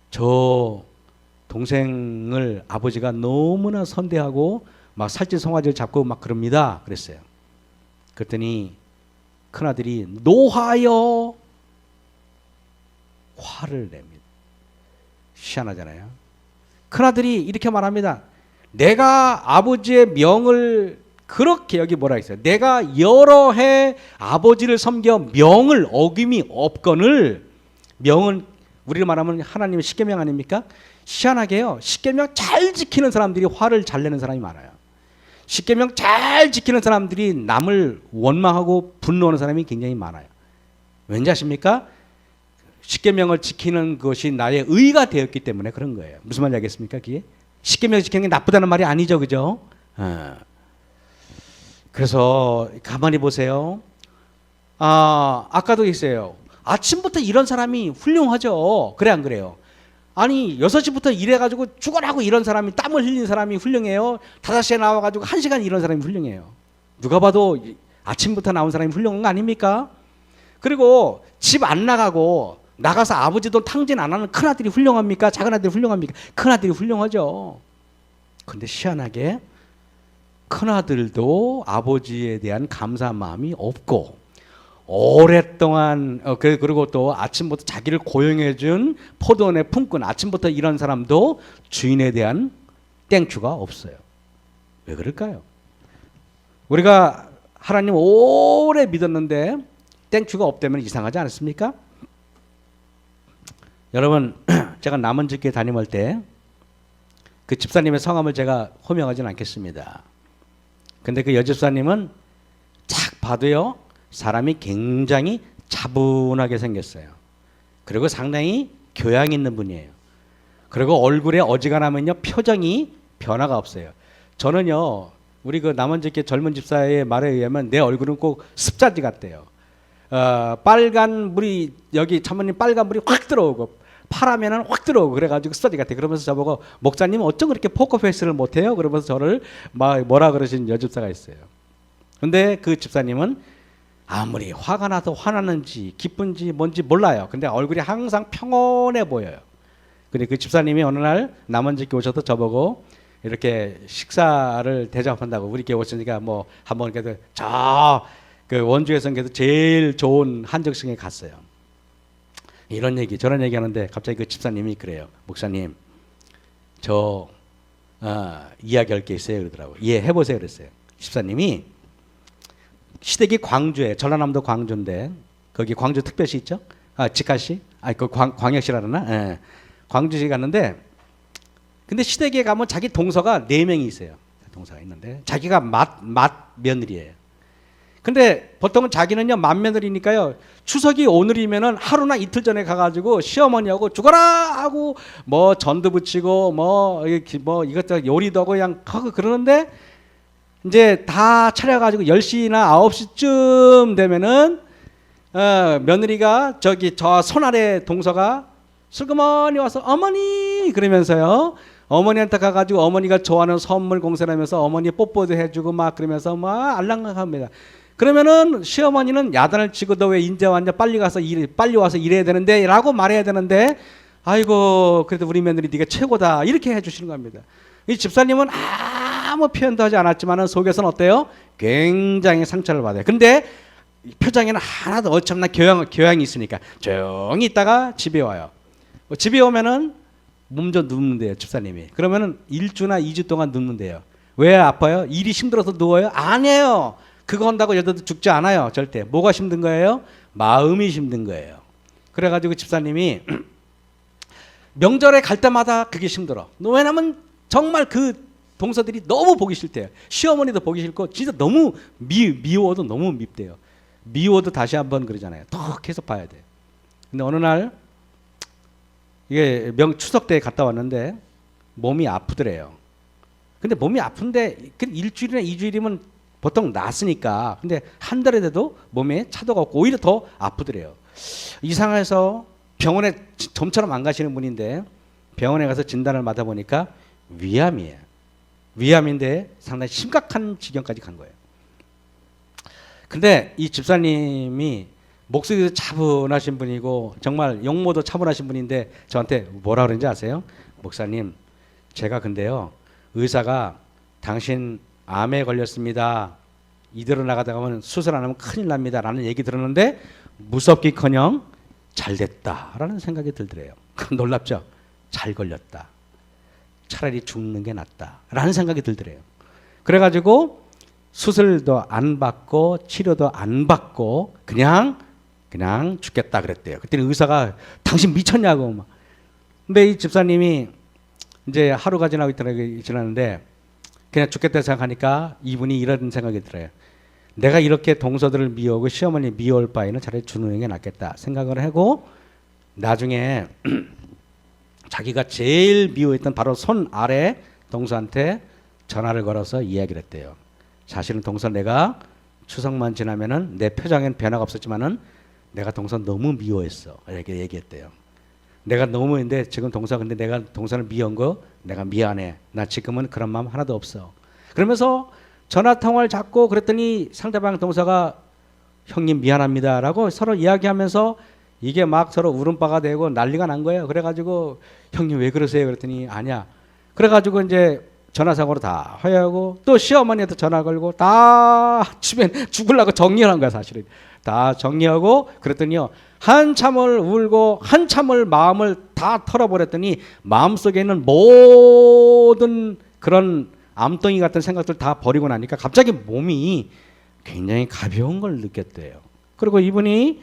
S1: 저 동생을 아버지가 너무나 선대하고 막 살찐송아지를 잡고 막 그럽니다. 그랬어요. 그랬더니 큰아들이 노하여 화를 냅니다. 희한하잖아요. 큰아들이 이렇게 말합니다. 내가 아버지의 명을 그렇게, 여기 뭐라 했어요? 내가 여러 해 아버지를 섬겨 명을 어김이 없거늘, 명은 우리로 말하면 하나님의 십계명 아닙니까? 희한하게요, 십계명 잘 지키는 사람들이 화를 잘 내는 사람이 많아요. 십계명 잘 지키는 사람들이 남을 원망하고 분노하는 사람이 굉장히 많아요. 왠지 아십니까? 십계명을 지키는 것이 나의 의가 되었기 때문에 그런 거예요. 무슨 말인지 알겠습니까? 그게 십계명 지키는 게 나쁘다는 말이 아니죠, 그죠? 그래서 가만히 보세요. 아까도 있어요. 아침부터 이런 사람이 훌륭하죠. 그래 안 그래요? 아니 6시부터 일해가지고 죽어라고 이런 사람이, 땀을 흘린 사람이 훌륭해요? 5시에 나와가지고 1시간 이런 사람이 훌륭해요? 누가 봐도 아침부터 나온 사람이 훌륭한 거 아닙니까? 그리고 집 안 나가고 나가서 아버지 돈 탕진 안 하는 큰아들이 훌륭합니까? 작은아들이 훌륭합니까? 큰아들이 훌륭하죠. 근데 희한하게 큰아들도 아버지에 대한 감사한 마음이 없고 오랫동안 그리고 또 아침부터 자기를 고용해준 포도원의 품꾼, 아침부터 이런 사람도 주인에 대한 땡큐가 없어요. 왜 그럴까요? 우리가 하나님 오래 믿었는데 땡큐가 없다면 이상하지 않습니까? 여러분, 제가 남원집회 담임할 때 그 집사님의 성함을 제가 호명하지는 않겠습니다. 근데 그 여집사님은 딱 봐도요, 사람이 굉장히 차분하게 생겼어요. 그리고 상당히 교양 있는 분이에요. 그리고 얼굴에 어지간하면요, 표정이 변화가 없어요. 저는요, 우리 그 남원집회 젊은 집사의 말에 의하면 내 얼굴은 꼭 습자지 같대요. 빨간 물이, 여기 사모님 빨간 물이 확 들어오고 파라면은 확 들어오고 그래가지고 습자지 같아. 그러면서 저보고 목사님 어쩜 그렇게 포커페이스를 못해요? 그러면서 저를 막 뭐라 그러신 여집사가 있어요. 근데 그 집사님은 아무리 화가 나서 화나는지 기쁜지 뭔지 몰라요. 근데 얼굴이 항상 평온해 보여요. 근데 그 집사님이 어느 날 남원집회 오셔서 저보고 이렇게 식사를 대접한다고 우리 교회 오시니까 뭐 한번 그래도 저 그 원주에서는 그래도 제일 좋은 한정식에 갔어요. 이런 얘기 저런 얘기 하는데 갑자기 그 집사님이 그래요. 목사님 저 이야기할 게 있어요 그러더라고요. 예, 해보세요 그랬어요. 집사님이 시댁이 광주에, 전라남도 광주인데 거기 광주 특별시 있죠? 직관시? 그 광역시라 그러나? 예. 광주시 갔는데 근데 시댁에 가면 자기 동서가 4명이 있어요. 동서가 있는데 자기가 맏며느리예요. 근데 보통은 자기는요 맏며느리니까요 추석이 오늘이면은 하루나 이틀 전에 가가지고 시어머니하고 죽어라 하고 뭐 전도 붙이고 뭐 이것저것 요리도 하고 그냥 하고 그러는데 이제 다 차려가지고 10시나 9시쯤 되면은 며느리가 저기 저 손아래 동서가 슬그머니 와서 어머니 그러면서요 어머니한테 가가지고 어머니가 좋아하는 선물 공세하면서 어머니 뽀뽀도 해주고 막 그러면서 막 알랑랑합니다. 그러면은 시어머니는 야단을 치고 너 왜 인제 왔냐 빨리 와서 일해야 되는데 라고 말해야 되는데 아이고 그래도 우리 며느리 네가 최고다 이렇게 해주시는 겁니다. 이 집사님은 아무 표현도 하지 않았지만 속에서는 어때요? 굉장히 상처를 받아요. 근데 표정에는 하나도 어참나 교양이 있으니까 조용히 있다가 집에 와요. 집에 오면은 몸 좀 눕는데요 집사님이. 그러면은 1주나 2주 동안 눕는데요. 왜 아파요? 일이 힘들어서 누워요? 아니에요. 그거 한다고 여자도 죽지 않아요 절대. 뭐가 힘든 거예요? 마음이 힘든 거예요. 그래가지고 집사님이 명절에 갈 때마다 그게 힘들어. 왜냐면 정말 그 동서들이 너무 보기 싫대요. 시어머니도 보기 싫고 진짜 너무 미워도 너무 밉대요. 미워도 다시 한번 그러잖아요. 더 계속 봐야 돼. 근데 어느 날 이게 추석 때 갔다 왔는데 몸이 아프더래요. 근데 몸이 아픈데 일주일이나 2주일이면 보통 낫으니까. 근데 한 달에 돼도 몸에 차도가 없고 오히려 더 아프더래요. 이상해서 병원에 좀처럼 안 가시는 분인데 병원에 가서 진단을 받아보니까 위암이에요. 위암인데 상당히 심각한 지경까지 간 거예요. 근데 이 집사님이 목소리도 차분하신 분이고 정말 용모도 차분하신 분인데 저한테 뭐라 그러는지 아세요? 목사님 제가 근데요 의사가 당신 암에 걸렸습니다. 이대로 나가다 가면 수술 안 하면 큰일 납니다 라는 얘기 들었는데 무섭기커녕 잘 됐다라는 생각이 들더래요. 놀랍죠? 잘 걸렸다. 차라리 죽는 게 낫다 라는 생각이 들더래요. 그래가지고 수술도 안 받고 치료도 안 받고 그냥 죽겠다 그랬대요. 그때는 의사가 당신 미쳤냐고 막. 근데 이 집사님이 이제 하루가 지났는데 그냥 죽겠다 생각하니까 이분이 이런 생각이 들어요. 내가 이렇게 동서들을 미워하고 시어머니 미워할 바에는 차라리 죽는 게 낫겠다 생각을 하고 나중에 자기가 제일 미워했던 바로 손 아래 동서한테 전화를 걸어서 이야기를 했대요. 사실은 동서 내가 추석만 지나면은 내 표정엔 변화가 없었지만은 내가 동서 너무 미워했어 이렇게 얘기했대요. 내가 너무 했는데 지금 동서 근데 내가 동서를 미워한 거 내가 미안해. 나 지금은 그런 마음 하나도 없어. 그러면서 전화 통화를 잡고 그랬더니 상대방 동서가 형님 미안합니다라고 서로 이야기하면서 이게 막 서로 울음바가 되고 난리가 난 거예요. 그래가지고 형님 왜 그러세요? 그랬더니 아니야. 그래가지고 이제 전화상으로 다 화해하고 또 시어머니한테 전화 걸고 다 아침에 죽으려고 정리한 거야 사실은. 다 정리하고 그랬더니요. 한참을 울고 한참을 마음을 다 털어버렸더니 마음속에 있는 모든 그런 암덩이 같은 생각들 다 버리고 나니까 갑자기 몸이 굉장히 가벼운 걸 느꼈대요. 그리고 이분이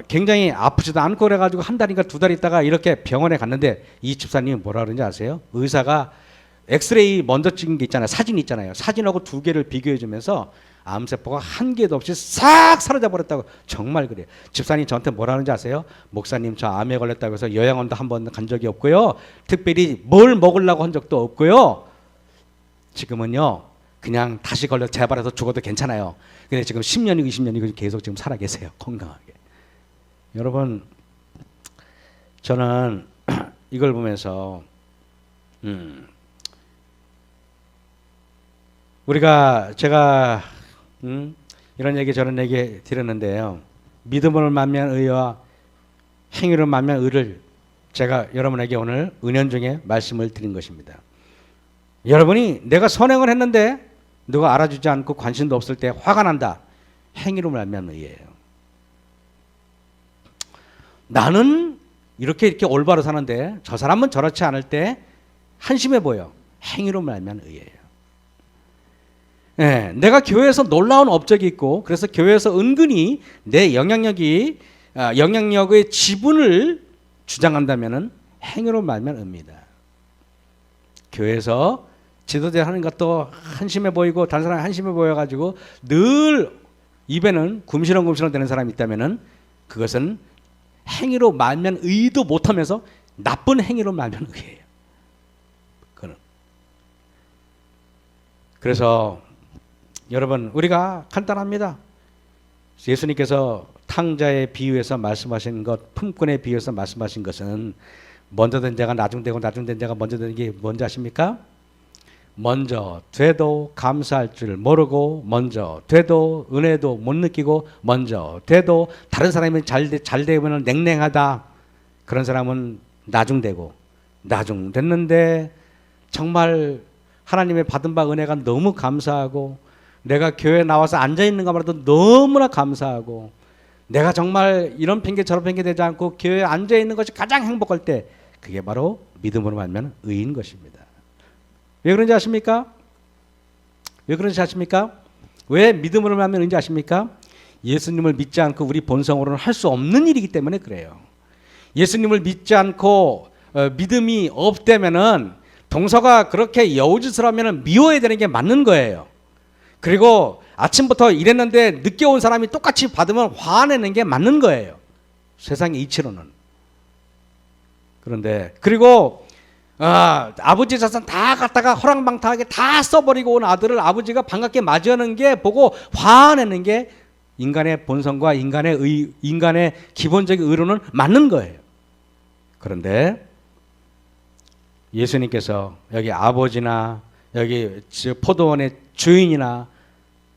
S1: 굉장히 아프지도 않고 그래가지고 한 달인가 두 달 있다가 이렇게 병원에 갔는데 이 집사님이 뭐라 그러는지 아세요? 의사가 엑스레이 먼저 찍은 게 있잖아요. 사진 있잖아요. 사진하고 두 개를 비교해 주면서 암세포가 한 개도 없이 싹 사라져 버렸다고. 정말 그래요. 집사님 저한테 뭐라 하는지 아세요? 목사님 저 암에 걸렸다고 해서 요양원도 한 번 간 적이 없고요. 특별히 뭘 먹으려고 한 적도 없고요. 지금은요. 그냥 다시 걸려 재발해서 죽어도 괜찮아요. 근데 지금 10년이고 20년이고 계속 지금 살아 계세요. 건강하게. 여러분 저는 이걸 보면서 제가 이런 얘기 저런 얘기 드렸는데요. 믿음으로 만면 의와 행위로 만면 의를 제가 여러분에게 오늘 은연중에 말씀을 드린 것입니다. 여러분이 내가 선행을 했는데 누가 알아주지 않고 관심도 없을 때 화가 난다. 행위로 말면 의예요. 나는 이렇게 올바로 사는데 저 사람은 저렇지 않을 때 한심해 보여. 행위로 말면 의예요. 네, 내가 교회에서 놀라운 업적이 있고 그래서 교회에서 은근히 내 영향력의 지분을 주장한다면은 행위로 말면 의입니다. 교회에서 지도자 하는 것도 한심해 보이고 다른 사람이 한심해 보여가지고 늘 입에는 굼시렁 되는 사람이 있다면은 그것은 행위로 말면 의도 못하면서 나쁜 행위로 말면 의예요. 그래서 여러분 우리가 간단합니다. 예수님께서 탕자의 비유에서 말씀하신 것, 품꾼의 비유에서 말씀하신 것은 먼저 된 자가 나중되고 나중된 자가 먼저 되는 게 뭔지 아십니까? 먼저 돼도 감사할 줄 모르고 먼저 돼도 은혜도 못 느끼고 먼저 돼도 다른 사람이 잘 되면 냉랭하다. 그런 사람은 나중되고 나중됐는데 정말 하나님의 받은 바 은혜가 너무 감사하고 내가 교회에 나와서 앉아있는 것만으로도 너무나 감사하고 내가 정말 이런 핑계 저런 핑계 되지 않고 교회에 앉아있는 것이 가장 행복할 때 그게 바로 믿음으로 말면 의인 것입니다. 왜 그런지 아십니까? 왜 그런지 아십니까? 왜 믿음으로 말면 의인지 아십니까? 예수님을 믿지 않고 우리 본성으로는 할 수 없는 일이기 때문에 그래요. 예수님을 믿지 않고 믿음이 없다면은 동서가 그렇게 여우짓을하면 미워야 되는 게 맞는 거예요. 그리고 아침부터 일했는데 늦게 온 사람이 똑같이 받으면 화내는 게 맞는 거예요. 세상의 이치로는. 그런데 그리고 아버지 자산 다 갖다가 허랑방탕하게 다 써버리고 온 아들을 아버지가 반갑게 맞이하는 게 보고 화내는 게 인간의 본성과 인간의 기본적인 의로는 맞는 거예요. 그런데 예수님께서 여기 아버지나 여기 포도원의 주인이나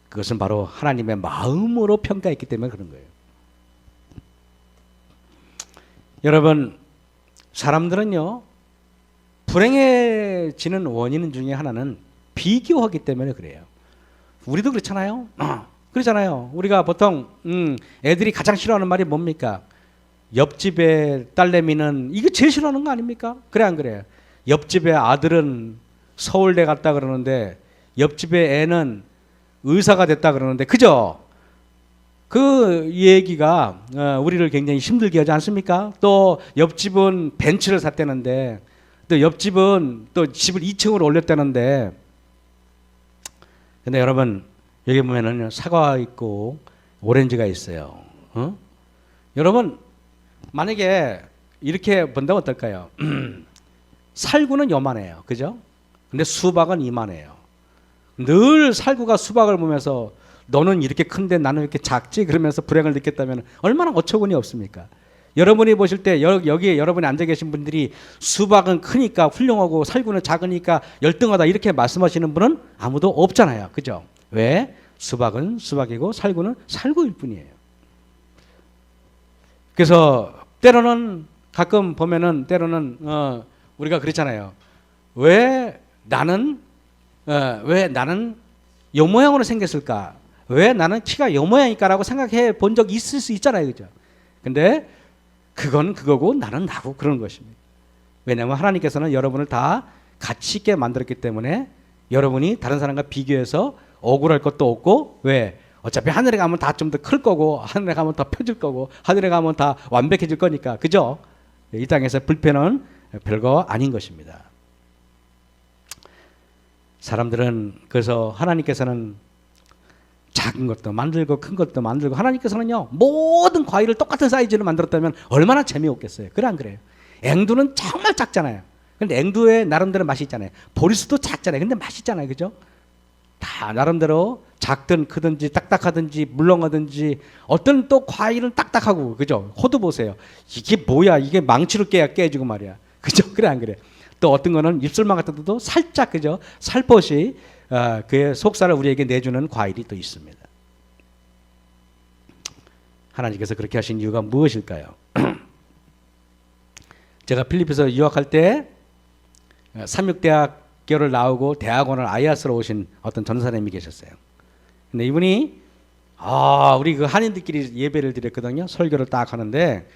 S1: 그것은 바로 하나님의 마음으로 평가했기 때문에 그런 거예요. 여러분 사람들은요 불행해지는 원인 중에 하나는 비교하기 때문에 그래요. 우리도 그렇잖아요. 그렇잖아요. 우리가 보통 애들이 가장 싫어하는 말이 뭡니까? 옆집의 딸내미는 이거 제일 싫어하는 거 아닙니까? 그래 안 그래요? 옆집의 아들은 서울대 갔다 그러는데 옆집의 애는 의사가 됐다 그러는데 그죠? 그 얘기가 우리를 굉장히 힘들게 하지 않습니까? 또 옆집은 벤츠를 샀다는데 또 옆집은 또 집을 2층으로 올렸다는데 근데 여러분 여기 보면은 사과가 있고 오렌지가 있어요. 여러분 만약에 이렇게 본다면 어떨까요? 살구는 요만해요. 그죠? 근데 수박은 이만해요. 늘 살구가 수박을 보면서 너는 이렇게 큰데 나는 이렇게 작지? 그러면서 불행을 느꼈다면 얼마나 어처구니 없습니까? 여러분이 보실 때 여기에 여러분이 앉아 계신 분들이 수박은 크니까 훌륭하고 살구는 작으니까 열등하다 이렇게 말씀하시는 분은 아무도 없잖아요. 그죠? 왜? 수박은 수박이고 살구는 살구일 뿐이에요. 그래서 때로는 가끔 보면은 때로는 우리가 그렇잖아요. 왜 나는 왜 나는 요 모양으로 생겼을까? 왜 나는 키가 요 모양일까라고 생각해 본 적 있을 수 있잖아요, 그죠? 근데 그건 그거고 나는 나고 그런 것입니다. 왜냐하면 하나님께서는 여러분을 다 가치 있게 만들었기 때문에 여러분이 다른 사람과 비교해서 억울할 것도 없고, 왜? 어차피 하늘에 가면 다 좀 더 클 거고, 하늘에 가면 더 펴질 거고, 하늘에 가면 다 완벽해질 거니까, 그죠? 이 땅에서 불편은 별거 아닌 것입니다. 사람들은 그래서 하나님께서는 작은 것도 만들고 큰 것도 만들고, 하나님께서는요 모든 과일을 똑같은 사이즈로 만들었다면 얼마나 재미없겠어요. 그래 안 그래요? 앵두는 정말 작잖아요. 근데 앵두에 나름대로 맛이 있잖아요. 보리수도 작잖아요. 근데 맛있잖아요, 그죠? 다 나름대로 작든 크든지 딱딱하든지 물렁하든지, 어떤 또 과일은 딱딱하고, 그죠? 호두 보세요. 이게 뭐야? 이게 망치로 깨지고 말이야. 그죠? 그래 안 그래? 또 어떤 거는 입술만 같아도 살짝, 그죠? 살포시 그의 속살을 우리에게 내주는 과일이 또 있습니다. 하나님께서 그렇게 하신 이유가 무엇일까요? 제가 필리핀에서 유학할 때 삼육대학교를 나오고 대학원을 아이아스로 오신 어떤 전사님이 계셨어요. 근데 이분이 우리 그 한인들끼리 예배를 드렸거든요. 설교를 딱 하는데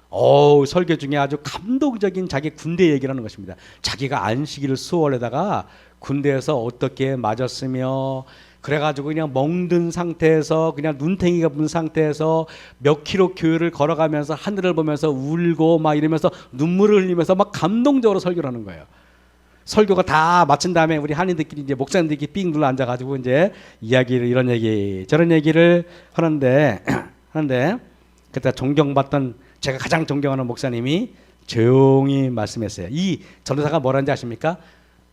S1: 설교 중에 아주 감동적인 자기 군대 얘기를 하는 것입니다. 자기가 안식일을 수월에다가 군대에서 어떻게 맞았으며, 그래가지고 그냥 멍든 상태에서 그냥 눈탱이가 분 상태에서 몇 킬로 교회를 걸어가면서 하늘을 보면서 울고 막 이러면서 눈물을 흘리면서 막 감동적으로 설교를 하는 거예요. 설교가 다 마친 다음에 우리 한인들끼리 이제 목사님들끼리 삥 둘러 앉아가지고 이제 이야기를, 이런 얘기 저런 얘기를 하는데 그때 존경받던, 제가 가장 존경하는 목사님이 조용히 말씀했어요. 이 전도사가 뭐라는지 아십니까?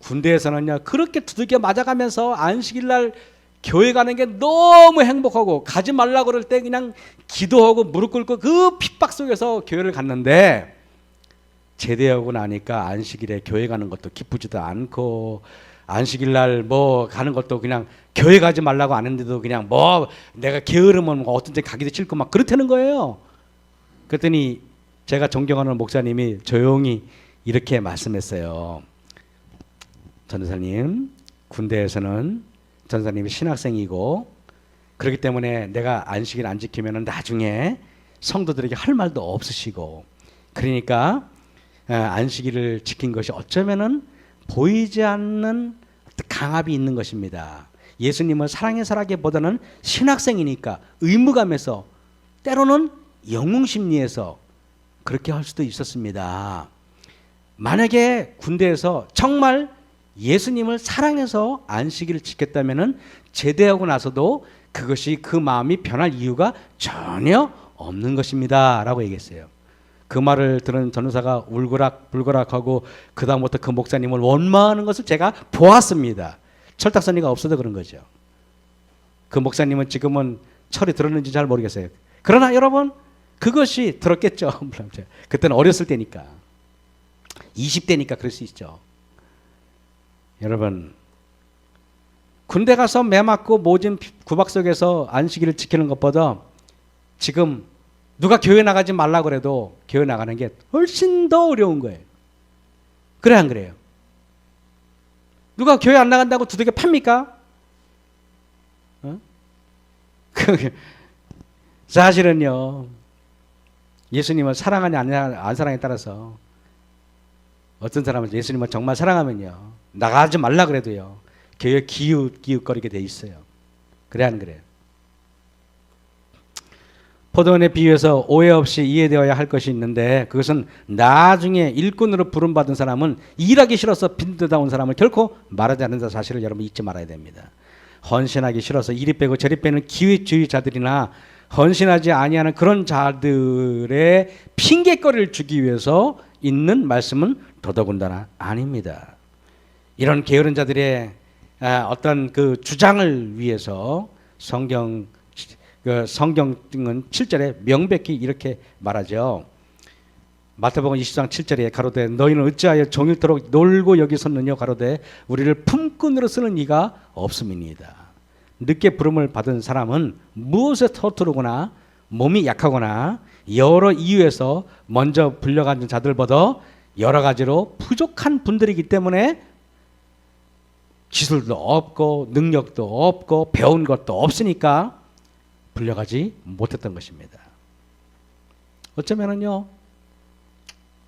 S1: 군대에서는요 그렇게 두들겨 맞아가면서 안식일 날 교회 가는 게 너무 행복하고, 가지 말라고 그럴 때 그냥 기도하고 무릎 꿇고 그 핍박 속에서 교회를 갔는데, 제대하고 나니까 안식일에 교회 가는 것도 기쁘지도 않고, 안식일 날 뭐 가는 것도 그냥 교회 가지 말라고 안 했는데도 그냥 뭐 내가 게으르면 뭐 어떤 데 가기도 싫고 막 그렇다는 거예요. 그랬더니 제가 존경하는 목사님이 조용히 이렇게 말씀했어요. 전도사님, 군대에서는 전도사님이 신학생이고, 그렇기 때문에 내가 안식일 안 지키면 나중에 성도들에게 할 말도 없으시고, 그러니까 안식일을 지킨 것이 어쩌면은 보이지 않는 강압이 있는 것입니다. 예수님을 사랑해서라기보다는 신학생이니까 의무감에서, 때로는 영웅심리에서 그렇게 할 수도 있었습니다. 만약에 군대에서 정말 예수님을 사랑해서 안식일을 지켰다면은 제대하고 나서도 그것이, 그 마음이 변할 이유가 전혀 없는 것입니다 라고 얘기했어요. 그 말을 들은 전도사가 울거락불거락하고 그 다음부터 그 목사님을 원망하는 것을 제가 보았습니다. 철딱서니가 없어도 그런 거죠. 그 목사님은 지금은 철이 들었는지 잘 모르겠어요. 그러나 여러분, 그것이 들었겠죠. 그때는 어렸을 때니까, 20대니까 그럴 수 있죠. 여러분, 군대 가서 매 맞고 모진 구박 속에서 안식일을 지키는 것보다 지금 누가 교회 나가지 말라고 그래도 교회 나가는 게 훨씬 더 어려운 거예요. 그래 안 그래요? 누가 교회 안 나간다고 두들겨 팝니까? 사실은요, 예수님을 사랑하냐 안 사랑에 따라서, 어떤 사람은 예수님을 정말 사랑하면요 나가지 말라 그래도요 교회 기웃거리게 돼 있어요. 그래 안 그래요? 포도원에 비유해서 오해 없이 이해되어야 할 것이 있는데, 그것은 나중에 일꾼으로 부름받은 사람은 일하기 싫어서 빈대다 온 사람을 결코 말하지 않는다 사실을 여러분 잊지 말아야 됩니다. 헌신하기 싫어서 이리 빼고 저리 빼는 기회주의자들이나 헌신하지 아니하는 그런 자들의 핑계거리를 주기 위해서 있는 말씀은 더더군다나 아닙니다. 이런 게으른 자들의 어떤 그 주장을 위해서 성경은 7절에 명백히 이렇게 말하죠. 마태복음 20장 7절에 가로되 너희는 어찌하여 종일토록 놀고 여기 섰느냐 가로되 우리를 품꾼으로 쓰는 이가 없음이니이다. 늦게 부름을 받은 사람은 무엇에 서투르거나 몸이 약하거나 여러 이유에서 먼저 불려간 자들보다 여러 가지로 부족한 분들이기 때문에 기술도 없고 능력도 없고 배운 것도 없으니까 불려가지 못했던 것입니다. 어쩌면은요,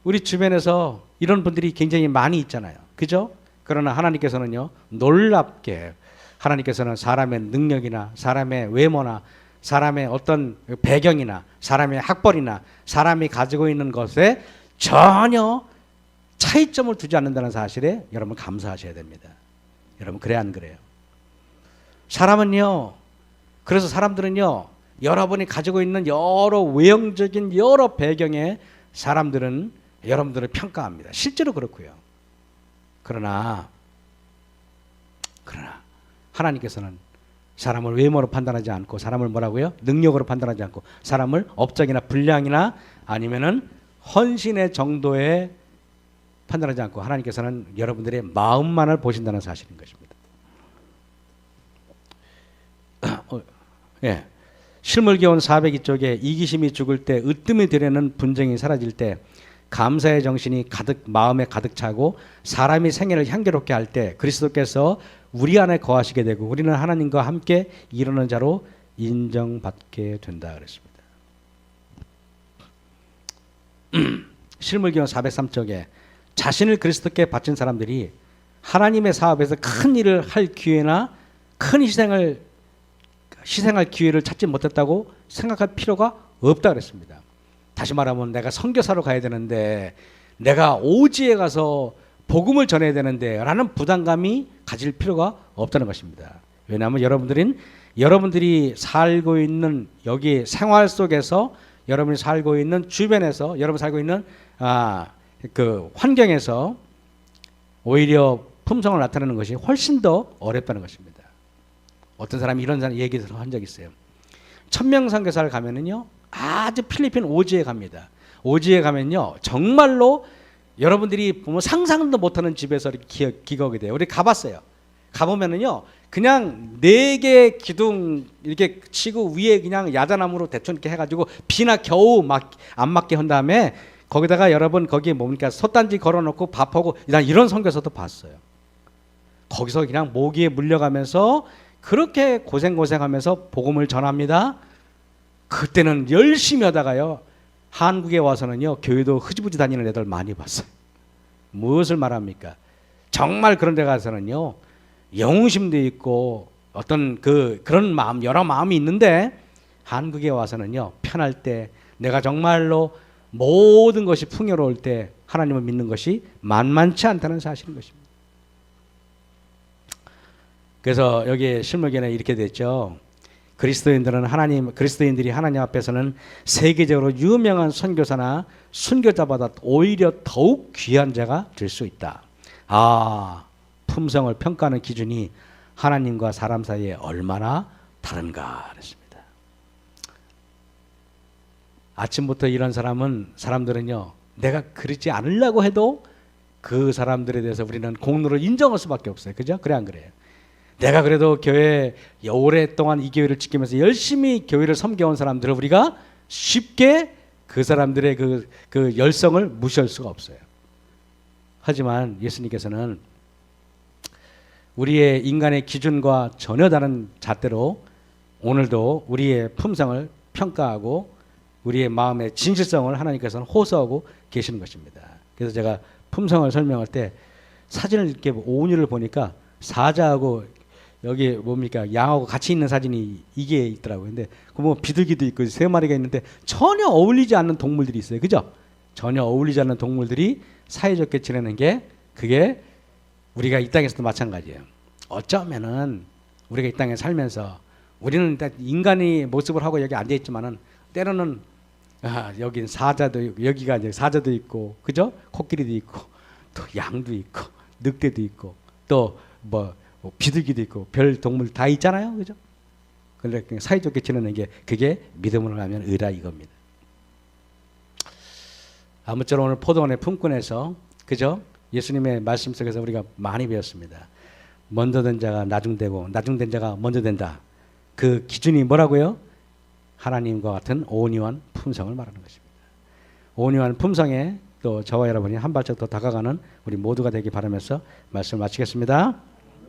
S1: 우리 주변에서 이런 분들이 굉장히 많이 있잖아요. 그죠? 그러나 하나님께서는요, 놀랍게 하나님께서는 사람의 능력이나 사람의 외모나 사람의 어떤 배경이나 사람의 학벌이나 사람이 가지고 있는 것에 전혀 차이점을 두지 않는다는 사실에 여러분 감사하셔야 됩니다. 여러분, 그래 안 그래요? 사람은요, 그래서 사람들은요, 여러분이 가지고 있는 여러 외형적인 여러 배경의 사람들은 여러분들을 평가합니다. 실제로 그렇고요. 그러나 하나님께서는 사람을 외모로 판단하지 않고 사람을 뭐라고요? 능력으로 판단하지 않고 사람을 업적이나 분량이나 아니면은 헌신의 정도에 판단하지 않고 하나님께서는 여러분들의 마음만을 보신다는 사실인 것입니다. 예. 실물기원 402쪽에 이기심이 죽을 때 으뜸이 되려는 분쟁이 사라질 때 감사의 정신이 마음에 가득 차고 사람이 생애를 향기롭게 할 때 그리스도께서 우리 안에 거하시게 되고 우리는 하나님과 함께 이루는 자로 인정받게 된다 그랬습니다. 실물기원 403쪽에 자신을 그리스도께 바친 사람들이 하나님의 사업에서 큰 일을 할 기회나 큰 희생할 기회를 찾지 못했다고 생각할 필요가 없다 그랬습니다. 다시 말하면 내가 선교사로 가야 되는데 내가 오지에 가서 복음을 전해야 되는데 라는 부담감이 가질 필요가 없다는 것입니다. 왜냐하면 여러분들이 살고 있는 여기 생활 속에서 여러분이 살고 있는 주변에서 여러분 살고 있는 그 환경에서 오히려 품성을 나타내는 것이 훨씬 더 어렵다는 것입니다. 어떤 사람이 이런 얘기를 한 적이 있어요. 천명선교사를 가면은요, 아주 필리핀 오지에 갑니다. 오지에 가면요, 정말로 여러분들이 보면 상상도 못하는 집에서 이렇게 기거게 돼요. 우리 가봤어요. 가보면은요, 그냥 4개 기둥 이렇게 치고 위에 그냥 야자나무로 대충 이렇게 해가지고 비나 겨우 안 맞게 한 다음에 거기다가 여러분 거기 뭡니까 솥단지 걸어놓고 밥하고 난 이런 선교사도 봤어요. 거기서 그냥 모기에 물려가면서 그렇게 고생하면서 복음을 전합니다. 그때는 열심히 하다가요, 한국에 와서는요, 교회도 흐지부지 다니는 애들 많이 봤어요. 무엇을 말합니까? 정말 그런 데 가서는요, 영웅심도 있고 어떤 그런 마음, 여러 마음이 있는데 한국에 와서는요, 편할 때 내가 정말로 모든 것이 풍요로울 때 하나님을 믿는 것이 만만치 않다는 사실인 것입니다. 그래서 여기 실물견에 이렇게 됐죠. 그리스도인들이 하나님 앞에서는 세계적으로 유명한 선교사나 순교자보다 오히려 더욱 귀한 자가 될 수 있다. 품성을 평가하는 기준이 하나님과 사람 사이에 얼마나 다른가 그랬습니다. 아침부터 이런 사람들은요, 내가 그러지 않으려고 해도 그 사람들에 대해서 우리는 공로를 인정할 수밖에 없어요. 그죠? 그래 안 그래요? 내가 그래도 교회 오랫동안 이 교회를 지키면서 열심히 교회를 섬겨온 사람들을 우리가 쉽게 그 사람들의 그 열성을 무시할 수가 없어요. 하지만 예수님께서는 우리의 인간의 기준과 전혀 다른 잣대로 오늘도 우리의 품성을 평가하고 우리의 마음의 진실성을 하나님께서는 호소하고 계시는 것입니다. 그래서 제가 품성을 설명할 때 사진을 이렇게 오은이를 보니까 사자하고 여기 뭡니까 양하고 같이 있는 사진이 이게 있더라고요. 근데 뭐 비둘기도 있고 3마리가 있는데 전혀 어울리지 않는 동물들이 있어요. 그죠? 전혀 어울리지 않는 동물들이 사이좋게 지내는 게 그게 우리가 이 땅에서도 마찬가지예요. 어쩌면은 우리가 이 땅에 살면서 우리는 인간의 모습을 하고 여기 앉아 있지만은 때로는 여긴 사자도 있고 여기가 이제 사자도 있고 그죠? 코끼리도 있고 또 양도 있고 늑대도 있고 또 뭐 비둘기도 있고 별 동물 다 있잖아요. 그죠? 그런데 사이좋게 지내는 게 그게 믿음으로 가면 의라 이겁니다. 아무쪼록 오늘 포도원의 품꾼에서 그죠? 예수님의 말씀 속에서 우리가 많이 배웠습니다. 먼저 된 자가 나중되고 나중된 자가 먼저 된다. 그 기준이 뭐라고요? 하나님과 같은 온유한 품성을 말하는 것입니다. 온유한 품성에 또 저와 여러분이 한 발짝 더 다가가는 우리 모두가 되기 바라면서 말씀을 마치겠습니다.